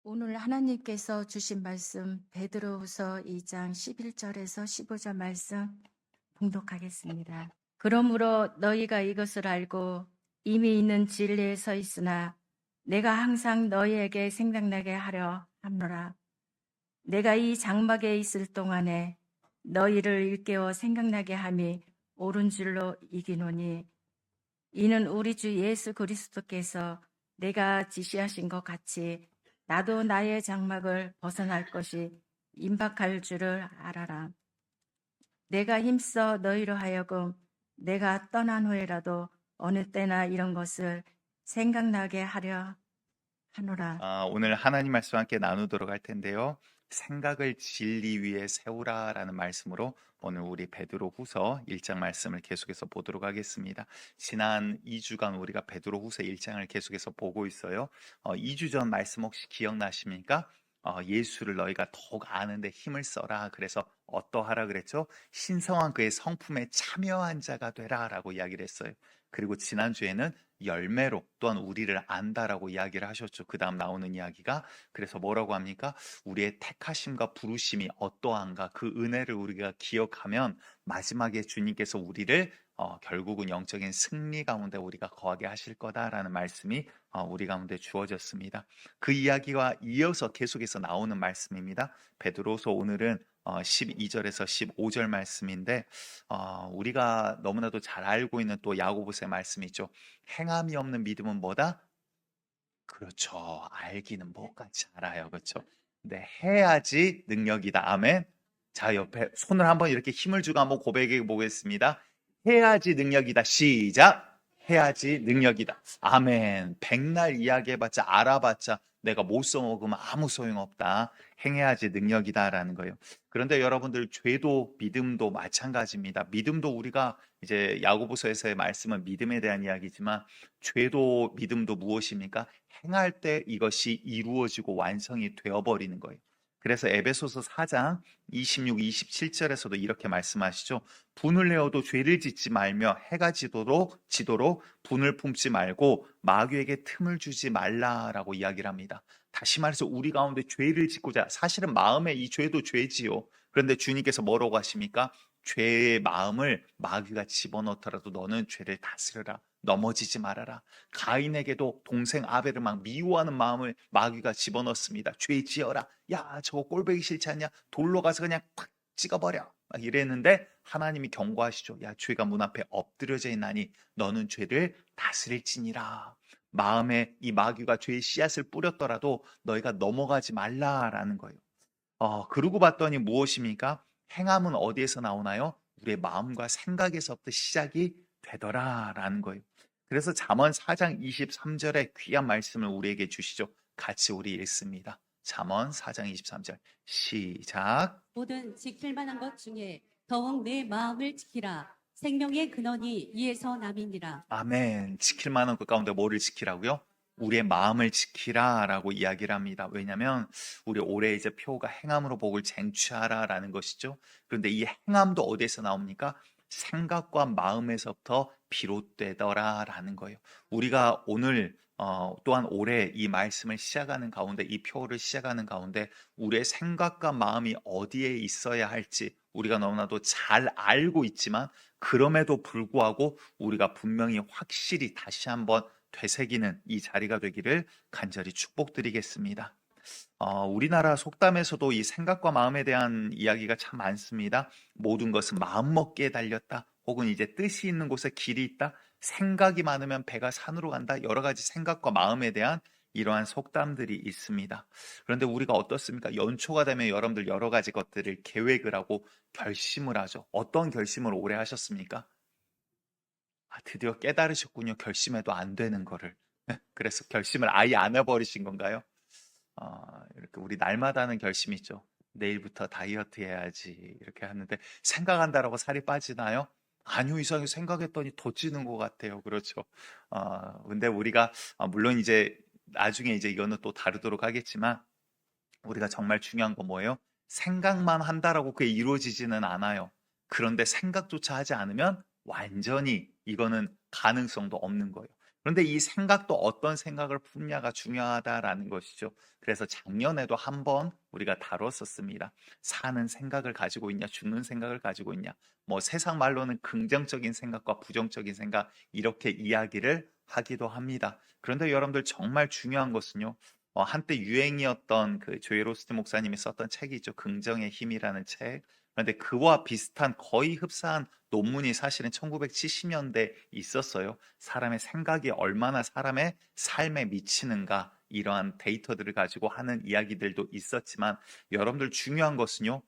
오늘 하나님께서 주신 말씀 베드로후서 2장 11절에서 15절 말씀 봉독하겠습니다. 그러므로 너희가 이것을 알고 이미 있는 진리에 서 있으나 내가 항상 너희에게 생각나게 하려 함노라. 내가 이 장막에 있을 동안에 너희를 일깨워 생각나게 함이 옳은 줄로 이기노니 이는 우리 주 예수 그리스도께서 내가 지시하신 것 같이 나도 나의 장막을 벗어날 것이 임박할 줄을 알아라. 내가 힘써 너희로 하여금 내가 떠난 후에라도 어느 때나 이런 것을 생각나게 하려 하노라. 오늘 하나님 말씀 함께 나누도록 할 텐데요. 생각을 진리 위에 세우라라는 말씀으로 오늘 우리 베드로후서 1장 말씀을 계속해서 보도록 하겠습니다. 지난 2주간 우리가 베드로후서 1장을 계속해서 보고 있어요. 2주 전 말씀 혹시 기억나십니까? 예수를 너희가 더욱 아는데 힘을 써라. 그래서 어떠하라 그랬죠? 신성한 그의 성품에 참여한 자가 되라라고 이야기를 했어요. 그리고 지난주에는 열매로 또한 우리를 안다라고 이야기를 하셨죠. 그 다음 나오는 이야기가 그래서 뭐라고 합니까? 우리의 택하심과 부르심이 어떠한가 그 은혜를 우리가 기억하면 마지막에 주님께서 우리를 결국은 영적인 승리 가운데 우리가 거하게 하실 거다라는 말씀이 우리 가운데 주어졌습니다. 그 이야기와 이어서 계속해서 나오는 말씀입니다. 베드로서 오늘은 12절에서 15절 말씀인데 우리가 너무나도 잘 알고 있는 또 야고보서의 말씀이죠. 행함이 없는 믿음은 뭐다? 그렇죠. 알기는 뭐같이 알아요. 그렇죠. 근데 해야지 능력이다. 아멘. 자, 옆에 손을 한번 이렇게 힘을 주고 한번 고백해 보겠습니다. 해야지 능력이다. 시작. 해야지 능력이다. 아멘. 백날 이야기해봤자 알아봤자 내가 못 써먹으면 아무 소용없다. 행해야지 능력이다라는 거예요. 그런데 여러분들 죄도 믿음도 마찬가지입니다. 믿음도 우리가 이제 야고보서에서의 말씀은 믿음에 대한 이야기지만 죄도 믿음도 무엇입니까? 행할 때 이것이 이루어지고 완성이 되어버리는 거예요. 그래서 에베소서 4장 26, 27절에서도 이렇게 말씀하시죠. 분을 내어도 죄를 짓지 말며 해가 지도록 분을 품지 말고 마귀에게 틈을 주지 말라라고 이야기를 합니다. 다시 말해서 우리 가운데 죄를 짓고자 사실은 마음에 이 죄도 죄지요. 그런데 주님께서 뭐라고 하십니까? 죄의 마음을 마귀가 집어넣더라도 너는 죄를 다스려라. 넘어지지 말아라. 가인에게도 동생 아벨을 막 미워하는 마음을 마귀가 집어넣습니다. 죄 지어라. 야, 저거 꼴보기 싫지 않냐? 돌로 가서 그냥 팍 찍어버려. 막 이랬는데 하나님이 경고하시죠. 야, 죄가 문 앞에 엎드려져 있나니 너는 죄를 다스릴지니라. 마음에 이 마귀가 죄의 씨앗을 뿌렸더라도 너희가 넘어가지 말라라는 거예요. 그러고 봤더니 무엇입니까? 행함은 어디에서 나오나요? 우리의 마음과 생각에서부터 시작이 되더라라는 거예요. 그래서 잠언 4장 23절에 귀한 말씀을 우리에게 주시죠. 같이 우리 읽습니다. 잠언 4장 23절 시작. 모든 지킬 만한 것 중에 더욱 내 마음을 지키라. 생명의 근원이 이에서 남이니라. 아멘. 지킬 만한 것 가운데 뭐를 지키라고요? 우리의 마음을 지키라라고 이야기를 합니다. 왜냐하면 우리 올해 이제 표가 행함으로 복을 쟁취하라라는 것이죠. 그런데 이 행함도 어디에서 나옵니까? 생각과 마음에서부터 비롯되더라라는 거예요. 우리가 오늘 또한 올해 이 말씀을 시작하는 가운데 이 표를 시작하는 가운데 우리의 생각과 마음이 어디에 있어야 할지 우리가 너무나도 잘 알고 있지만 그럼에도 불구하고 우리가 분명히 확실히 다시 한번 되새기는 이 자리가 되기를 간절히 축복드리겠습니다. 우리나라 속담에서도 이 생각과 마음에 대한 이야기가 참 많습니다. 모든 것은 마음먹기에 달렸다. 혹은 이제 뜻이 있는 곳에 길이 있다. 생각이 많으면 배가 산으로 간다. 여러 가지 생각과 마음에 대한 이러한 속담들이 있습니다. 그런데 우리가 어떻습니까? 연초가 되면 여러분들 여러 가지 것들을 계획을 하고 결심을 하죠. 어떤 결심을 오래 하셨습니까? 드디어 깨달으셨군요. 결심해도 안 되는 거를. 그래서 결심을 아예 안 해버리신 건가요? 이렇게 우리 날마다 하는 결심이 있죠. 내일부터 다이어트 해야지 이렇게 하는데 생각한다라고 살이 빠지나요? 아니요, 이상하게 생각했더니 더 찌는 것 같아요. 그렇죠. 근데 우리가 물론 이제 나중에 이제 이거는 또 다루도록 하겠지만 우리가 정말 중요한 건 뭐예요? 생각만 한다라고 그게 이루어지지는 않아요. 그런데 생각조차 하지 않으면 완전히 이거는 가능성도 없는 거예요. 그런데 이 생각도 어떤 생각을 품냐가 중요하다라는 것이죠. 그래서 작년에도 한번 우리가 다뤘었습니다. 사는 생각을 가지고 있냐, 죽는 생각을 가지고 있냐. 뭐 세상 말로는 긍정적인 생각과 부정적인 생각 이렇게 이야기를 하기도 합니다. 그런데 여러분들 정말 중요한 것은요. 한때 유행이었던 그 조엘 오스트 목사님이 썼던 책이 있죠. 긍정의 힘이라는 책. 그런데 그와 비슷한 거의 흡사한 논문이 사실은 1970년대에 있었어요. 사람의 생각이 얼마나 사람의 삶에 미치는가 이러한 데이터들을 가지고 하는 이야기들도 있었지만 여러분들 중요한 것은요.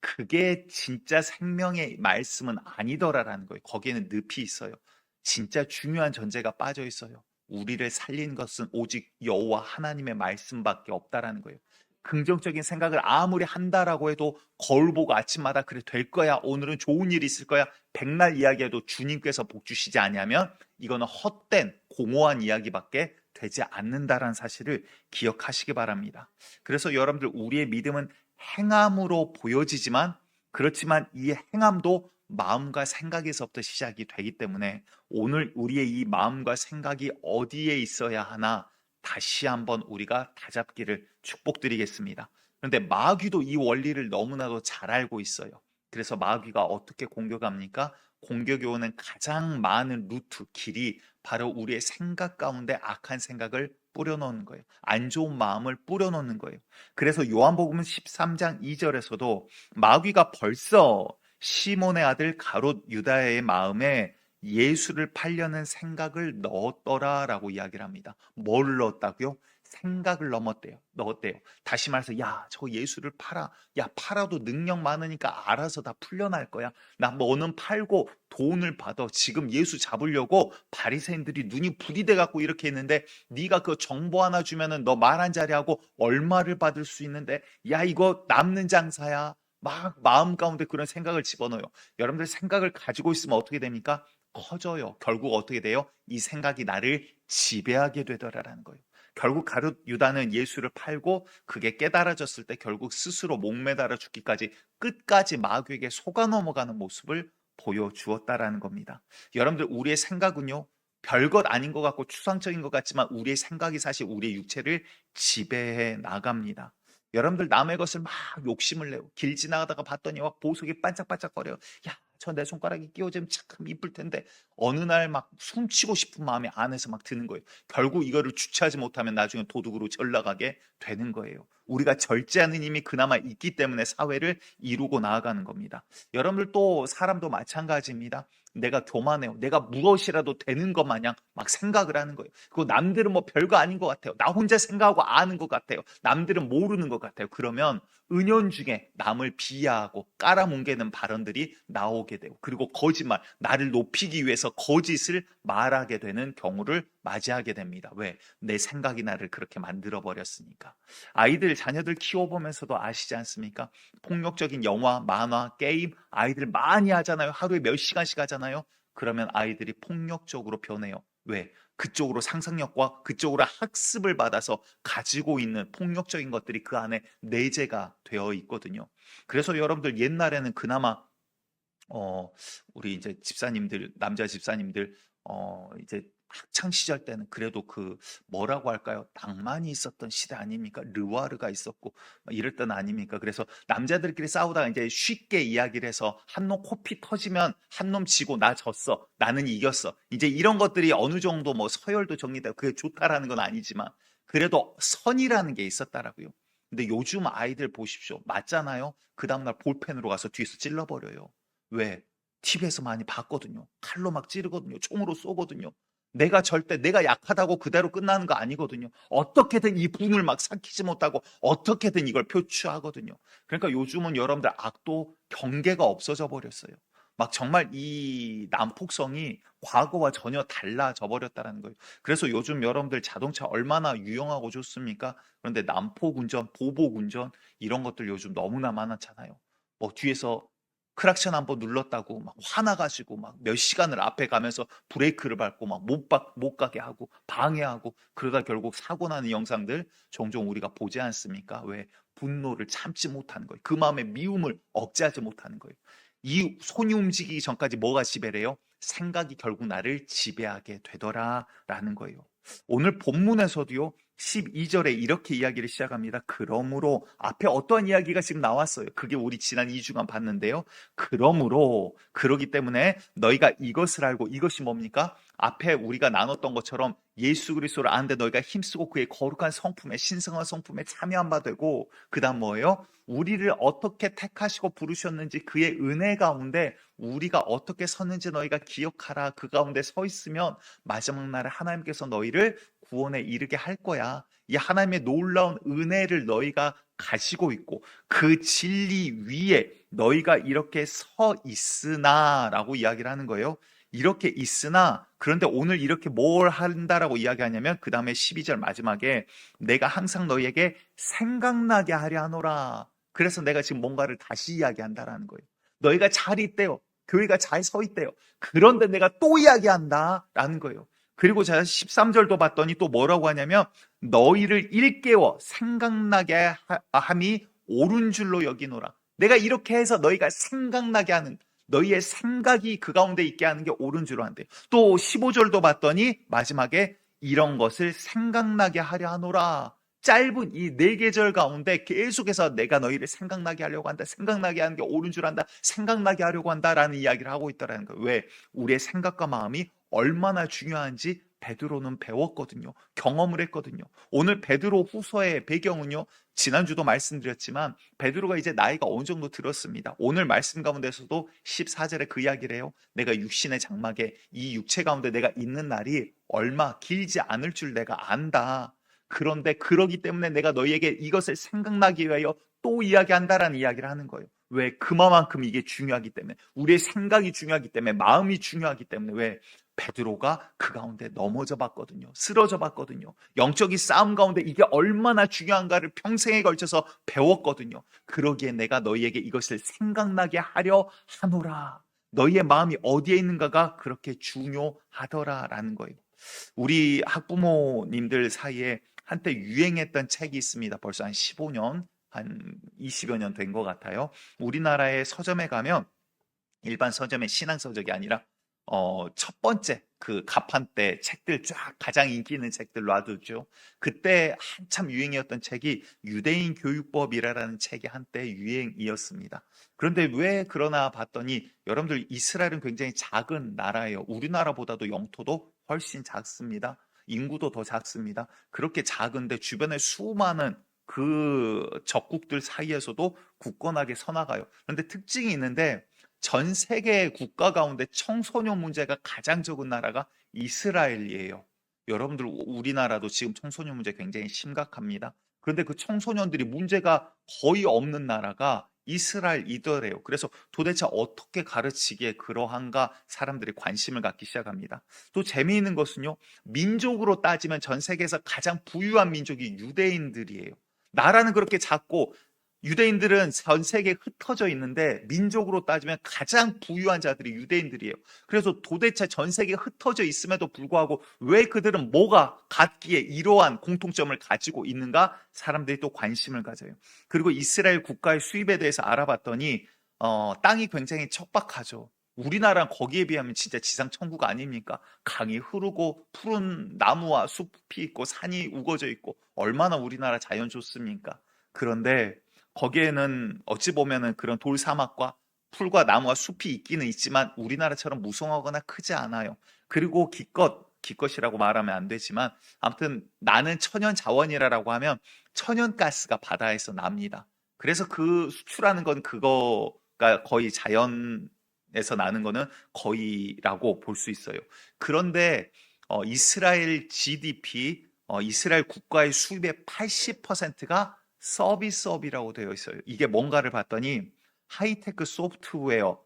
그게 진짜 생명의 말씀은 아니더라라는 거예요. 거기에는 늪이 있어요. 진짜 중요한 전제가 빠져 있어요. 우리를 살린 것은 오직 여호와 하나님의 말씀밖에 없다라는 거예요. 긍정적인 생각을 아무리 한다라고 해도 거울 보고 아침마다 그래 될 거야. 오늘은 좋은 일이 있을 거야. 백날 이야기해도 주님께서 복 주시지 않으면 이거는 헛된 공허한 이야기밖에 되지 않는다라는 사실을 기억하시기 바랍니다. 그래서 여러분들 우리의 믿음은 행함으로 보여지지만 그렇지만 이 행함도 마음과 생각에서부터 시작이 되기 때문에 오늘 우리의 이 마음과 생각이 어디에 있어야 하나 다시 한번 우리가 다잡기를 축복드리겠습니다. 그런데 마귀도 이 원리를 너무나도 잘 알고 있어요. 그래서 마귀가 어떻게 공격합니까? 공격이 오는 가장 많은 루트, 길이 바로 우리의 생각 가운데 악한 생각을 뿌려놓는 거예요. 안 좋은 마음을 뿌려놓는 거예요. 그래서 요한복음 13장 2절에서도 마귀가 벌써 시몬의 아들 가롯 유다의 마음에 예수를 팔려는 생각을 넣었더라라고 이야기를 합니다. 뭘 넣었다고요? 생각을 넣었대요. 다시 말해서 야, 저 예수를 팔아. 야, 팔아도 능력 많으니까 알아서 다 풀려날 거야. 너는 팔고 돈을 받아. 지금 예수 잡으려고 바리새인들이 눈이 부리돼 갖고 이렇게 했는데 네가 그 정보 하나 주면은 너 말 한 자리 하고 얼마를 받을 수 있는데 야, 이거 남는 장사야. 막 마음 가운데 그런 생각을 집어넣어요. 여러분들 생각을 가지고 있으면 어떻게 됩니까? 커져요. 결국 어떻게 돼요? 이 생각이 나를 지배하게 되더라라는 거예요. 결국 가룟 유다는 예수를 팔고 그게 깨달아졌을 때 결국 스스로 목매달아 죽기까지 끝까지 마귀에게 속아 넘어가는 모습을 보여주었다라는 겁니다. 여러분들 우리의 생각은요. 별것 아닌 것 같고 추상적인 것 같지만 우리의 생각이 사실 우리의 육체를 지배해 나갑니다. 여러분들 남의 것을 막 욕심을 내고 길 지나가다가 봤더니 막 보석이 반짝반짝거려요. 야, 저 내 손가락이 끼워지면 참 이쁠 텐데 어느 날 막 훔치고 싶은 마음이 안에서 막 드는 거예요. 결국 이거를 주체하지 못하면 나중에 도둑으로 전락하게 되는 거예요. 우리가 절제하는 힘이 그나마 있기 때문에 사회를 이루고 나아가는 겁니다. 여러분들 또 사람도 마찬가지입니다. 내가 교만해요. 내가 무엇이라도 되는 것 마냥 막 생각을 하는 거예요. 그리고 남들은 뭐 별거 아닌 것 같아요. 나 혼자 생각하고 아는 것 같아요. 남들은 모르는 것 같아요. 그러면 은연중에 남을 비하하고 깔아뭉개는 발언들이 나오게 되고 그리고 거짓말, 나를 높이기 위해서 거짓을 말하게 되는 경우를 맞이하게 됩니다. 왜? 내 생각이 나를 그렇게 만들어 버렸으니까. 아이들, 자녀들 키워보면서도 아시지 않습니까? 폭력적인 영화, 만화, 게임 아이들 많이 하잖아요. 하루에 몇 시간씩 하잖아요. 그러면 아이들이 폭력적으로 변해요. 왜? 그쪽으로 상상력과 그쪽으로 학습을 받아서 가지고 있는 폭력적인 것들이 그 안에 내재가 되어 있거든요. 그래서 여러분들 옛날에는 그나마 우리 이제 집사님들, 남자 집사님들 이제 학창 시절 때는 그래도 그 뭐라고 할까요? 낭만이 있었던 시대 아닙니까? 르와르가 있었고 이럴 때는 아닙니까? 그래서 남자들끼리 싸우다가 이제 쉽게 이야기를 해서 한 놈 코피 터지면 한 놈 지고 나 졌어. 나는 이겼어. 이제 이런 것들이 어느 정도 뭐 서열도 정리되고 그게 좋다라는 건 아니지만 그래도 선이라는 게 있었다라고요. 근데 요즘 아이들 보십시오. 맞잖아요. 그 다음날 볼펜으로 가서 뒤에서 찔러버려요. 왜? TV에서 많이 봤거든요. 칼로 막 찌르거든요. 총으로 쏘거든요. 내가 약하다고 그대로 끝나는 거 아니거든요. 어떻게든 이 분을 막 삭히지 못하고 어떻게든 이걸 표출하거든요. 그러니까 요즘은 여러분들 악도 경계가 없어져 버렸어요. 막 정말 이 난폭성이 과거와 전혀 달라져 버렸다는 거예요. 그래서 요즘 여러분들 자동차 얼마나 유용하고 좋습니까? 그런데 난폭 운전, 보복 운전 이런 것들 요즘 너무나 많았잖아요. 뭐 뒤에서 크락션 한번 눌렀다고 막 화나가지고 막 몇 시간을 앞에 가면서 브레이크를 밟고 막 못 가게 하고 방해하고 그러다 결국 사고 나는 영상들 종종 우리가 보지 않습니까? 왜? 분노를 참지 못하는 거예요. 그 마음의 미움을 억제하지 못하는 거예요. 이 손이 움직이기 전까지 뭐가 지배를 해요? 생각이 결국 나를 지배하게 되더라라는 거예요. 오늘 본문에서도요. 12절에 이렇게 이야기를 시작합니다. 그러므로 앞에 어떤 이야기가 지금 나왔어요. 그게 우리 지난 2주간 봤는데요. 그러므로 그러기 때문에 너희가 이것을 알고 이것이 뭡니까? 앞에 우리가 나눴던 것처럼 예수 그리스도를 아는데 너희가 힘쓰고 그의 거룩한 성품에 신성한 성품에 참여한 바 되고 그다음 뭐예요? 우리를 어떻게 택하시고 부르셨는지 그의 은혜 가운데 우리가 어떻게 섰는지 너희가 기억하라. 그 가운데 서 있으면 마지막 날에 하나님께서 너희를 구원에 이르게 할 거야. 이 하나님의 놀라운 은혜를 너희가 가지고 있고 그 진리 위에 너희가 이렇게 서 있으나 라고 이야기를 하는 거예요. 이렇게 있으나 그런데 오늘 이렇게 뭘 한다라고 이야기하냐면 그 다음에 12절 마지막에 내가 항상 너희에게 생각나게 하려 하노라. 그래서 내가 지금 뭔가를 다시 이야기한다라는 거예요. 너희가 잘 있대요. 교회가 잘 서 있대요. 그런데 내가 또 이야기한다라는 거예요. 그리고 제가 13절도 봤더니 또 뭐라고 하냐면 너희를 일깨워 생각나게 함이 옳은 줄로 여기노라. 내가 이렇게 해서 너희가 생각나게 하는 너희의 생각이 그 가운데 있게 하는 게 옳은 줄로 한대요. 또 15절도 봤더니 마지막에 이런 것을 생각나게 하려 하노라. 짧은 이 4계절 가운데 계속해서 내가 너희를 생각나게 하려고 한다. 생각나게 하는 게 옳은 줄 안다. 생각나게 하려고 한다라는 이야기를 하고 있다는 거예요. 왜? 우리의 생각과 마음이 얼마나 중요한지 베드로는 배웠거든요. 경험을 했거든요. 오늘 베드로 후서의 배경은요. 지난주도 말씀드렸지만 베드로가 이제 나이가 어느 정도 들었습니다. 오늘 말씀 가운데서도 14절에 그 이야기를 해요. 내가 육신의 장막에 이 육체 가운데 내가 있는 날이 얼마 길지 않을 줄 내가 안다. 그런데 그러기 때문에 내가 너희에게 이것을 생각나기 위하여 또 이야기한다라는 이야기를 하는 거예요. 왜? 그만큼 이게 중요하기 때문에 우리의 생각이 중요하기 때문에 마음이 중요하기 때문에 왜? 베드로가 그 가운데 넘어져 봤거든요. 쓰러져 봤거든요. 영적인 싸움 가운데 이게 얼마나 중요한가를 평생에 걸쳐서 배웠거든요. 그러기에 내가 너희에게 이것을 생각나게 하려 하노라. 너희의 마음이 어디에 있는가가 그렇게 중요하더라라는 거예요. 우리 학부모님들 사이에 한때 유행했던 책이 있습니다. 벌써 한 15년, 한 20여 년 된 것 같아요. 우리나라의 서점에 가면 일반 서점의 신앙 서적이 아니라 첫 번째 그 가판대 책들 쫙 가장 인기 있는 책들 놔두죠. 그때 한참 유행이었던 책이 유대인 교육법이라는 책이 한때 유행이었습니다. 그런데 왜 그러나 봤더니 여러분들 이스라엘은 굉장히 작은 나라예요. 우리나라보다도 영토도 훨씬 작습니다. 인구도 더 작습니다. 그렇게 작은데 주변에 수많은 그 적국들 사이에서도 굳건하게 서나가요. 그런데 특징이 있는데 전 세계 국가 가운데 청소년 문제가 가장 적은 나라가 이스라엘이에요. 여러분들 우리나라도 지금 청소년 문제 굉장히 심각합니다. 그런데 그 청소년들이 문제가 거의 없는 나라가 이스라엘이더래요. 그래서 도대체 어떻게 가르치기에 그러한가 사람들이 관심을 갖기 시작합니다. 또 재미있는 것은요. 민족으로 따지면 전 세계에서 가장 부유한 민족이 유대인들이에요. 나라는 그렇게 작고 유대인들은 전 세계에 흩어져 있는데 민족으로 따지면 가장 부유한 자들이 유대인들이에요. 그래서 도대체 전 세계에 흩어져 있음에도 불구하고 왜 그들은 뭐가 같기에 이러한 공통점을 가지고 있는가? 사람들이 또 관심을 가져요. 그리고 이스라엘 국가의 수입에 대해서 알아봤더니 땅이 굉장히 척박하죠. 우리나라는 거기에 비하면 진짜 지상 천국 아닙니까? 강이 흐르고 푸른 나무와 숲이 있고 산이 우거져 있고 얼마나 우리나라 자연 좋습니까? 그런데 거기에는 어찌 보면은 그런 돌사막과 풀과 나무와 숲이 있기는 있지만 우리나라처럼 무성하거나 크지 않아요. 그리고 기껏이라고 말하면 안 되지만 아무튼 나는 천연 자원이라고 하면 천연가스가 바다에서 납니다. 그래서 그 수출하는 건 그거가 거의 자연에서 나는 거는 거의라고 볼 수 있어요. 그런데 이스라엘 GDP, 이스라엘 국가의 수입의 80%가 서비스업이라고 되어 있어요. 이게 뭔가를 봤더니 하이테크 소프트웨어,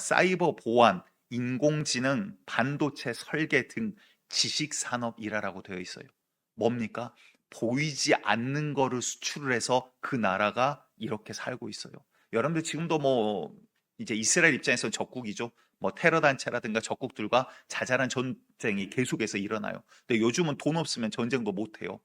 사이버 보안, 인공지능, 반도체 설계 등 지식산업이라고 되어 있어요. 뭡니까? 보이지 않는 거를 수출을 해서 그 나라가 이렇게 살고 있어요. 여러분들 지금도 뭐 이제 이스라엘 입장에서는 적국이죠. 뭐 테러 단체라든가 적국들과 자잘한 전쟁이 계속해서 일어나요. 근데 요즘은 돈 없으면 전쟁도 못 해요.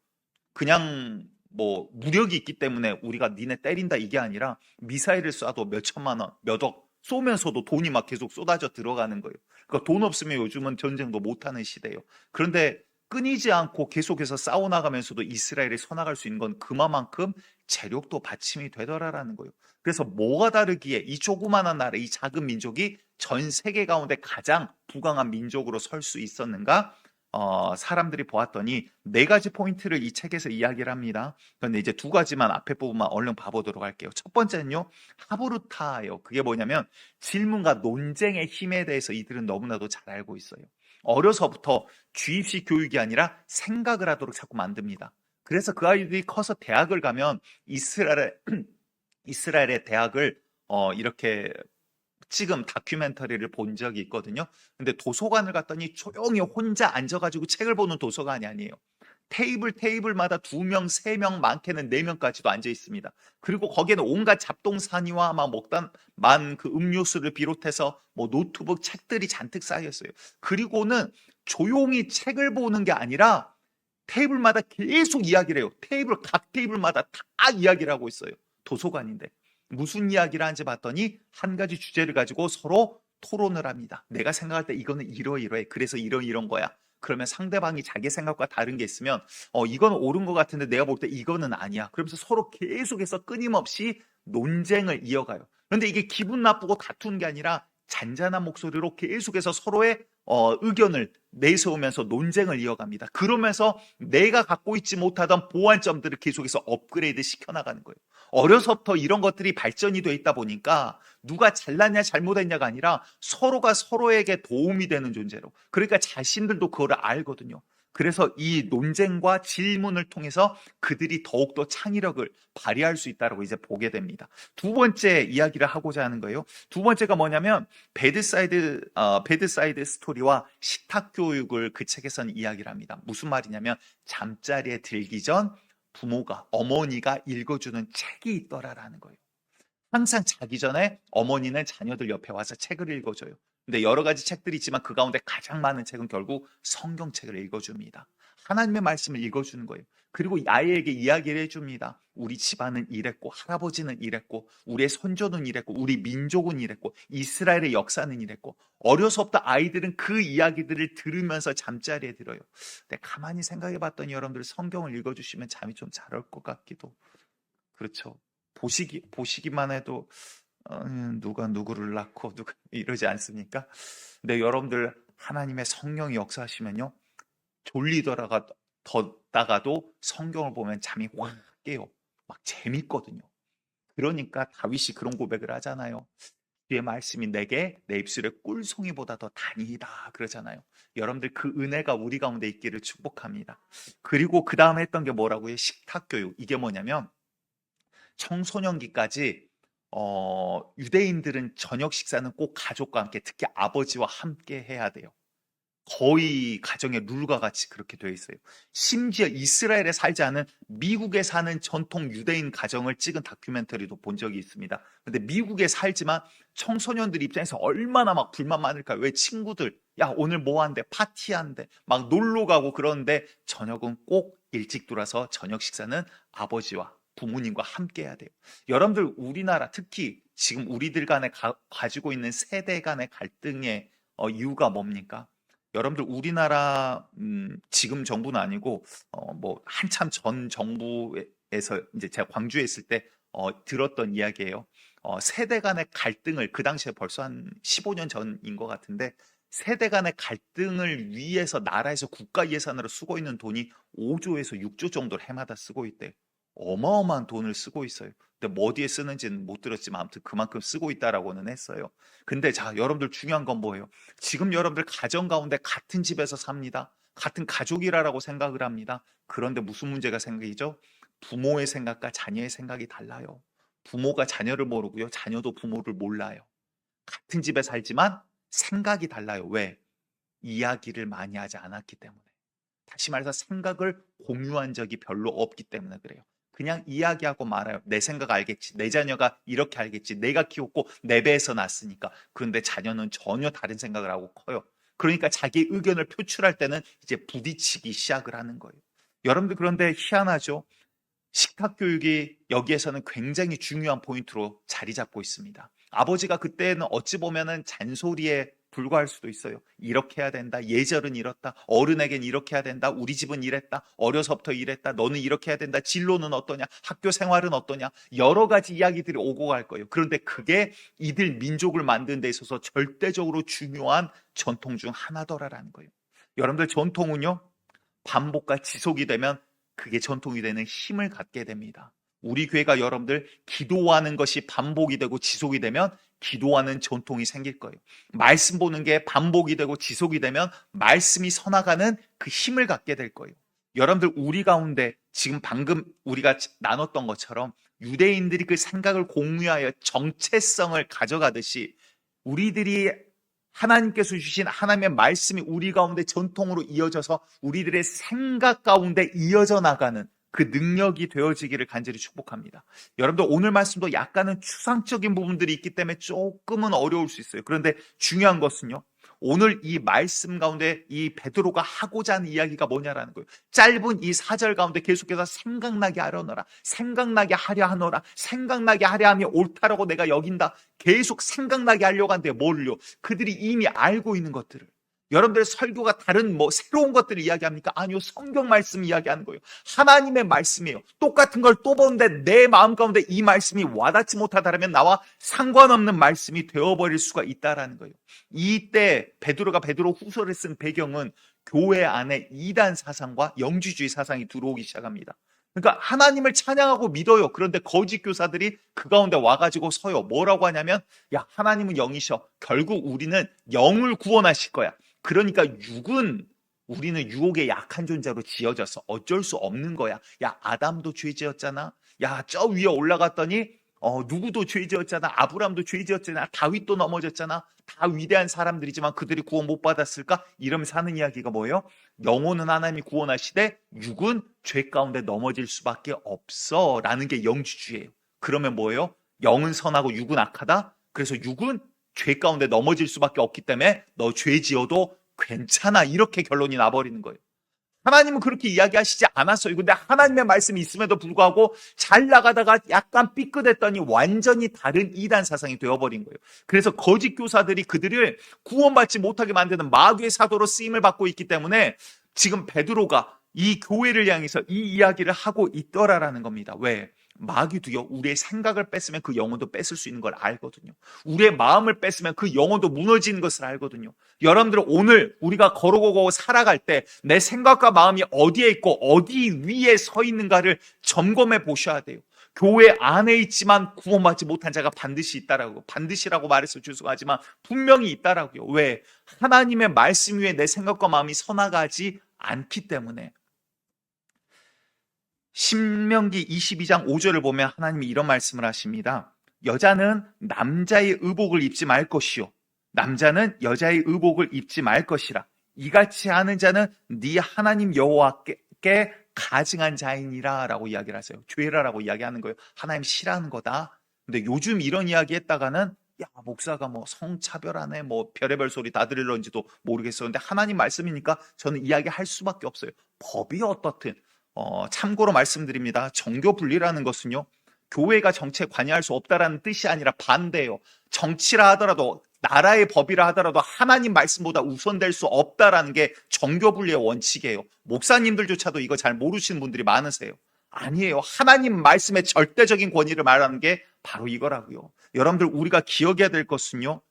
그냥 뭐 무력이 있기 때문에 우리가 니네 때린다 이게 아니라 미사일을 쏴도 몇 천만 원, 몇 억 쏘면서도 돈이 막 계속 쏟아져 들어가는 거예요. 그러니까 돈 없으면 요즘은 전쟁도 못하는 시대예요. 그런데 끊이지 않고 계속해서 싸워나가면서도 이스라엘이 서나갈 수 있는 건 그만큼 재력도 받침이 되더라라는 거예요. 그래서 뭐가 다르기에 이 조그마한 나라, 이 작은 민족이 전 세계 가운데 가장 부강한 민족으로 설 수 있었는가? 사람들이 보았더니 네 가지 포인트를 이 책에서 이야기를 합니다. 그런데 이제 두 가지만 앞에 부분만 얼른 봐보도록 할게요. 첫 번째는요, 하브루타예요. 그게 뭐냐면 질문과 논쟁의 힘에 대해서 이들은 너무나도 잘 알고 있어요. 어려서부터 주입식 교육이 아니라 생각을 하도록 자꾸 만듭니다. 그래서 그 아이들이 커서 대학을 가면 이스라엘의 대학을 이렇게 찍은 다큐멘터리를 본 적이 있거든요. 근데 도서관을 갔더니 조용히 혼자 앉아가지고 책을 보는 도서관이 아니에요. 테이블마다 2명, 3명, 많게는 4명까지도 앉아 있습니다. 그리고 거기에는 온갖 잡동사니와 막 먹다만 그 음료수를 비롯해서 뭐 노트북, 책들이 잔뜩 쌓여 있어요. 그리고는 조용히 책을 보는 게 아니라 테이블마다 계속 이야기를 해요. 각 테이블마다 다 이야기를 하고 있어요. 도서관인데. 무슨 이야기를 하는지 봤더니 한 가지 주제를 가지고 서로 토론을 합니다. 내가 생각할 때 이거는 이러이러해. 그래서 이런 거야. 그러면 상대방이 자기 생각과 다른 게 있으면 이건 옳은 것 같은데 내가 볼 때 이거는 아니야. 그러면서 서로 계속해서 끊임없이 논쟁을 이어가요. 그런데 이게 기분 나쁘고 다투는 게 아니라 잔잔한 목소리로 계속해서 서로의 의견을 내세우면서 논쟁을 이어갑니다. 그러면서 내가 갖고 있지 못하던 보완점들을 계속해서 업그레이드 시켜나가는 거예요. 어려서부터 이런 것들이 발전이 돼 있다 보니까 누가 잘났냐 잘못했냐가 아니라 서로가 서로에게 도움이 되는 존재로, 그러니까 자신들도 그걸 알거든요. 그래서 이 논쟁과 질문을 통해서 그들이 더욱더 창의력을 발휘할 수 있다고 이제 보게 됩니다. 두 번째 이야기를 하고자 하는 거예요. 두 번째가 뭐냐면 배드사이드 스토리와 식탁 교육을 그 책에서는 이야기를 합니다. 무슨 말이냐면 잠자리에 들기 전 어머니가 읽어주는 책이 있더라라는 거예요. 항상 자기 전에 어머니는 자녀들 옆에 와서 책을 읽어줘요. 근데 여러 가지 책들이 있지만 그 가운데 가장 많은 책은 결국 성경책을 읽어줍니다. 하나님의 말씀을 읽어주는 거예요. 그리고 아이에게 이야기를 해줍니다. 우리 집안은 이랬고, 할아버지는 이랬고, 우리의 선조는 이랬고, 우리 민족은 이랬고, 이스라엘의 역사는 이랬고. 어려서부터 아이들은 그 이야기들을 들으면서 잠자리에 들어요. 근데 가만히 생각해 봤더니 여러분들 성경을 읽어주시면 잠이 좀 잘 올 것 같기도. 그렇죠. 보시기만 해도 누가 누구를 낳고 누가 이러지 않습니까? 근데 여러분들 하나님의 성령이 역사하시면요, 뒀다가도 성경을 보면 잠이 확 깨요. 막 재밌거든요. 그러니까 다윗이 그런 고백을 하잖아요. 주의 말씀이 내게 내 입술의 꿀송이보다 더 단이다 그러잖아요. 여러분들 그 은혜가 우리 가운데 있기를 축복합니다. 그리고 그 다음에 했던 게 뭐라고요? 식탁교육. 이게 뭐냐면 청소년기까지 유대인들은 저녁 식사는 꼭 가족과 함께, 특히 아버지와 함께 해야 돼요. 거의 가정의 룰과 같이 그렇게 되어 있어요. 심지어 이스라엘에 살지 않은 미국에 사는 전통 유대인 가정을 찍은 다큐멘터리도 본 적이 있습니다. 근데 미국에 살지만 청소년들 입장에서 얼마나 막 불만 많을까요? 왜 친구들, 야 오늘 뭐 한대, 파티한대, 막 놀러 가고 그러는데 저녁은 꼭 일찍 돌아서 저녁 식사는 아버지와 부모님과 함께 해야 돼요. 여러분들 우리나라 특히 지금 우리들 간에 가지고 있는 세대 간의 갈등의 이유가 뭡니까? 여러분들 우리나라 지금 정부는 아니고 뭐 한참 전 정부에서 이제 제가 광주에 있을 때 들었던 이야기예요. 세대 간의 갈등을, 그 당시에 벌써 한 15년 전인 것 같은데, 세대 간의 갈등을 위해서 나라에서 국가 예산으로 쓰고 있는 돈이 5조에서 6조 정도를 해마다 쓰고 있대요. 어마어마한 돈을 쓰고 있어요. 근데 뭐 어디에 쓰는지는 못 들었지만 아무튼 그만큼 쓰고 있다라고는 했어요. 근데 자, 여러분들 중요한 건 뭐예요? 지금 여러분들 가정 가운데 같은 집에서 삽니다. 같은 가족이라고 생각을 합니다. 그런데 무슨 문제가 생기죠? 부모의 생각과 자녀의 생각이 달라요. 부모가 자녀를 모르고요, 자녀도 부모를 몰라요. 같은 집에 살지만 생각이 달라요. 왜? 이야기를 많이 하지 않았기 때문에. 다시 말해서 생각을 공유한 적이 별로 없기 때문에 그래요. 그냥 이야기하고 말아요. 내 생각 알겠지. 내 자녀가 이렇게 알겠지. 내가 키웠고 내 배에서 났으니까. 그런데 자녀는 전혀 다른 생각을 하고 커요. 그러니까 자기 의견을 표출할 때는 이제 부딪히기 시작을 하는 거예요. 여러분들 그런데 희한하죠? 식탁 교육이 여기에서는 굉장히 중요한 포인트로 자리 잡고 있습니다. 아버지가 그때는 어찌 보면은 잔소리에 불과할 수도 있어요. 이렇게 해야 된다. 예절은 이렇다. 어른에겐 이렇게 해야 된다. 우리 집은 이랬다. 어려서부터 이랬다. 너는 이렇게 해야 된다. 진로는 어떠냐? 학교 생활은 어떠냐? 여러 가지 이야기들이 오고 갈 거예요. 그런데 그게 이들 민족을 만드는 데 있어서 절대적으로 중요한 전통 중 하나더라라는 거예요. 여러분들 전통은요, 반복과 지속이 되면 그게 전통이 되는 힘을 갖게 됩니다. 우리 교회가 여러분들 기도하는 것이 반복이 되고 지속이 되면 기도하는 전통이 생길 거예요. 말씀 보는 게 반복이 되고 지속이 되면 말씀이 서나가는 그 힘을 갖게 될 거예요. 여러분들 우리 가운데 지금 방금 우리가 나눴던 것처럼 유대인들이 그 생각을 공유하여 정체성을 가져가듯이 우리들이 하나님께서 주신 하나님의 말씀이 우리 가운데 전통으로 이어져서 우리들의 생각 가운데 이어져 나가는 그 능력이 되어지기를 간절히 축복합니다. 여러분들 오늘 말씀도 약간은 추상적인 부분들이 있기 때문에 조금은 어려울 수 있어요. 그런데 중요한 것은요, 오늘 이 말씀 가운데 이 베드로가 하고자 하는 이야기가 뭐냐라는 거예요. 짧은 이 4절 가운데 계속해서 생각나게 하려노라, 생각나게 하려 하노라, 생각나게 하려 하며 옳다라고 내가 여긴다. 계속 생각나게 하려고 하는데 뭘요? 그들이 이미 알고 있는 것들을. 여러분들 설교가 다른 새로운 것들을 이야기합니까? 아니요, 성경 말씀 이야기하는 거예요. 하나님의 말씀이에요. 똑같은 걸 또 보는데 내 마음 가운데 이 말씀이 와닿지 못하다면 나와 상관없는 말씀이 되어버릴 수가 있다라는 거예요. 이때 베드로가 베드로 후서를 쓴 배경은 교회 안에 이단 사상과 영지주의 사상이 들어오기 시작합니다. 그러니까 하나님을 찬양하고 믿어요. 그런데 거짓 교사들이 그 가운데 와가지고 서요. 뭐라고 하냐면, 야, 하나님은 영이셔. 결국 우리는 영을 구원하실 거야. 그러니까 우리는 유혹에 약한 존재로 지어져서 어쩔 수 없는 거야. 야, 아담도 죄 지었잖아. 야, 저 위에 올라갔더니 누구도 죄 지었잖아. 아브람도 죄 지었잖아. 다윗도 넘어졌잖아. 다 위대한 사람들이지만 그들이 구원 못 받았을까? 이러면서 하는 이야기가 뭐예요? 영혼은 하나님이 구원하시되 육은 죄 가운데 넘어질 수밖에 없어 라는 게 영주주의예요. 그러면 뭐예요? 영은 선하고 육은 악하다? 그래서 육은 죄 가운데 넘어질 수밖에 없기 때문에 너 죄 지어도 괜찮아, 이렇게 결론이 나버리는 거예요. 하나님은 그렇게 이야기하시지 않았어요. 근데 하나님의 말씀이 있음에도 불구하고 잘 나가다가 약간 삐끗했더니 완전히 다른 이단 사상이 되어버린 거예요. 그래서 거짓 교사들이 그들을 구원받지 못하게 만드는 마귀의 사도로 쓰임을 받고 있기 때문에 지금 베드로가 이 교회를 향해서 이 이야기를 하고 있더라라는 겁니다. 왜? 마귀도요, 우리의 생각을 뺐으면 그 영혼도 뺏을 수 있는 걸 알거든요. 우리의 마음을 뺐으면 그 영혼도 무너지는 것을 알거든요. 여러분들 오늘 우리가 걸어오고 살아갈 때 내 생각과 마음이 어디에 있고 어디 위에 서 있는가를 점검해 보셔야 돼요. 교회 안에 있지만 구원받지 못한 자가 반드시 있다라고, 반드시라고 말해서 죄송하지만 분명히 있다라고요. 왜? 하나님의 말씀 위에 내 생각과 마음이 서나가지 않기 때문에. 신명기 22장 5절을 보면 하나님이 이런 말씀을 하십니다. 여자는 남자의 의복을 입지 말 것이요, 남자는 여자의 의복을 입지 말 것이라. 이같이 하는 자는 네 하나님 여호와께 가증한 자이니라 라고 이야기를 하세요. 죄라라고 이야기하는 거예요. 하나님 싫어하는 거다. 근데 요즘 이런 이야기 했다가는 야, 목사가 성차별하네, 별의별 소리 다 들을런지도 모르겠어요. 근데 하나님 말씀이니까 저는 이야기할 수밖에 없어요. 법이 어떻든. 참고로 말씀드립니다. 정교 분리라는 것은요, 교회가 정치에 관여할 수 없다라는 뜻이 아니라 반대예요. 정치라 하더라도, 나라의 법이라 하더라도 하나님 말씀보다 우선될 수 없다라는 게 정교 분리의 원칙이에요. 목사님들조차도 이거 잘 모르시는 분들이 많으세요. 아니에요. 하나님 말씀의 절대적인 권위를 말하는 게 바로 이거라고요. 여러분들 우리가 기억해야 될 것은요,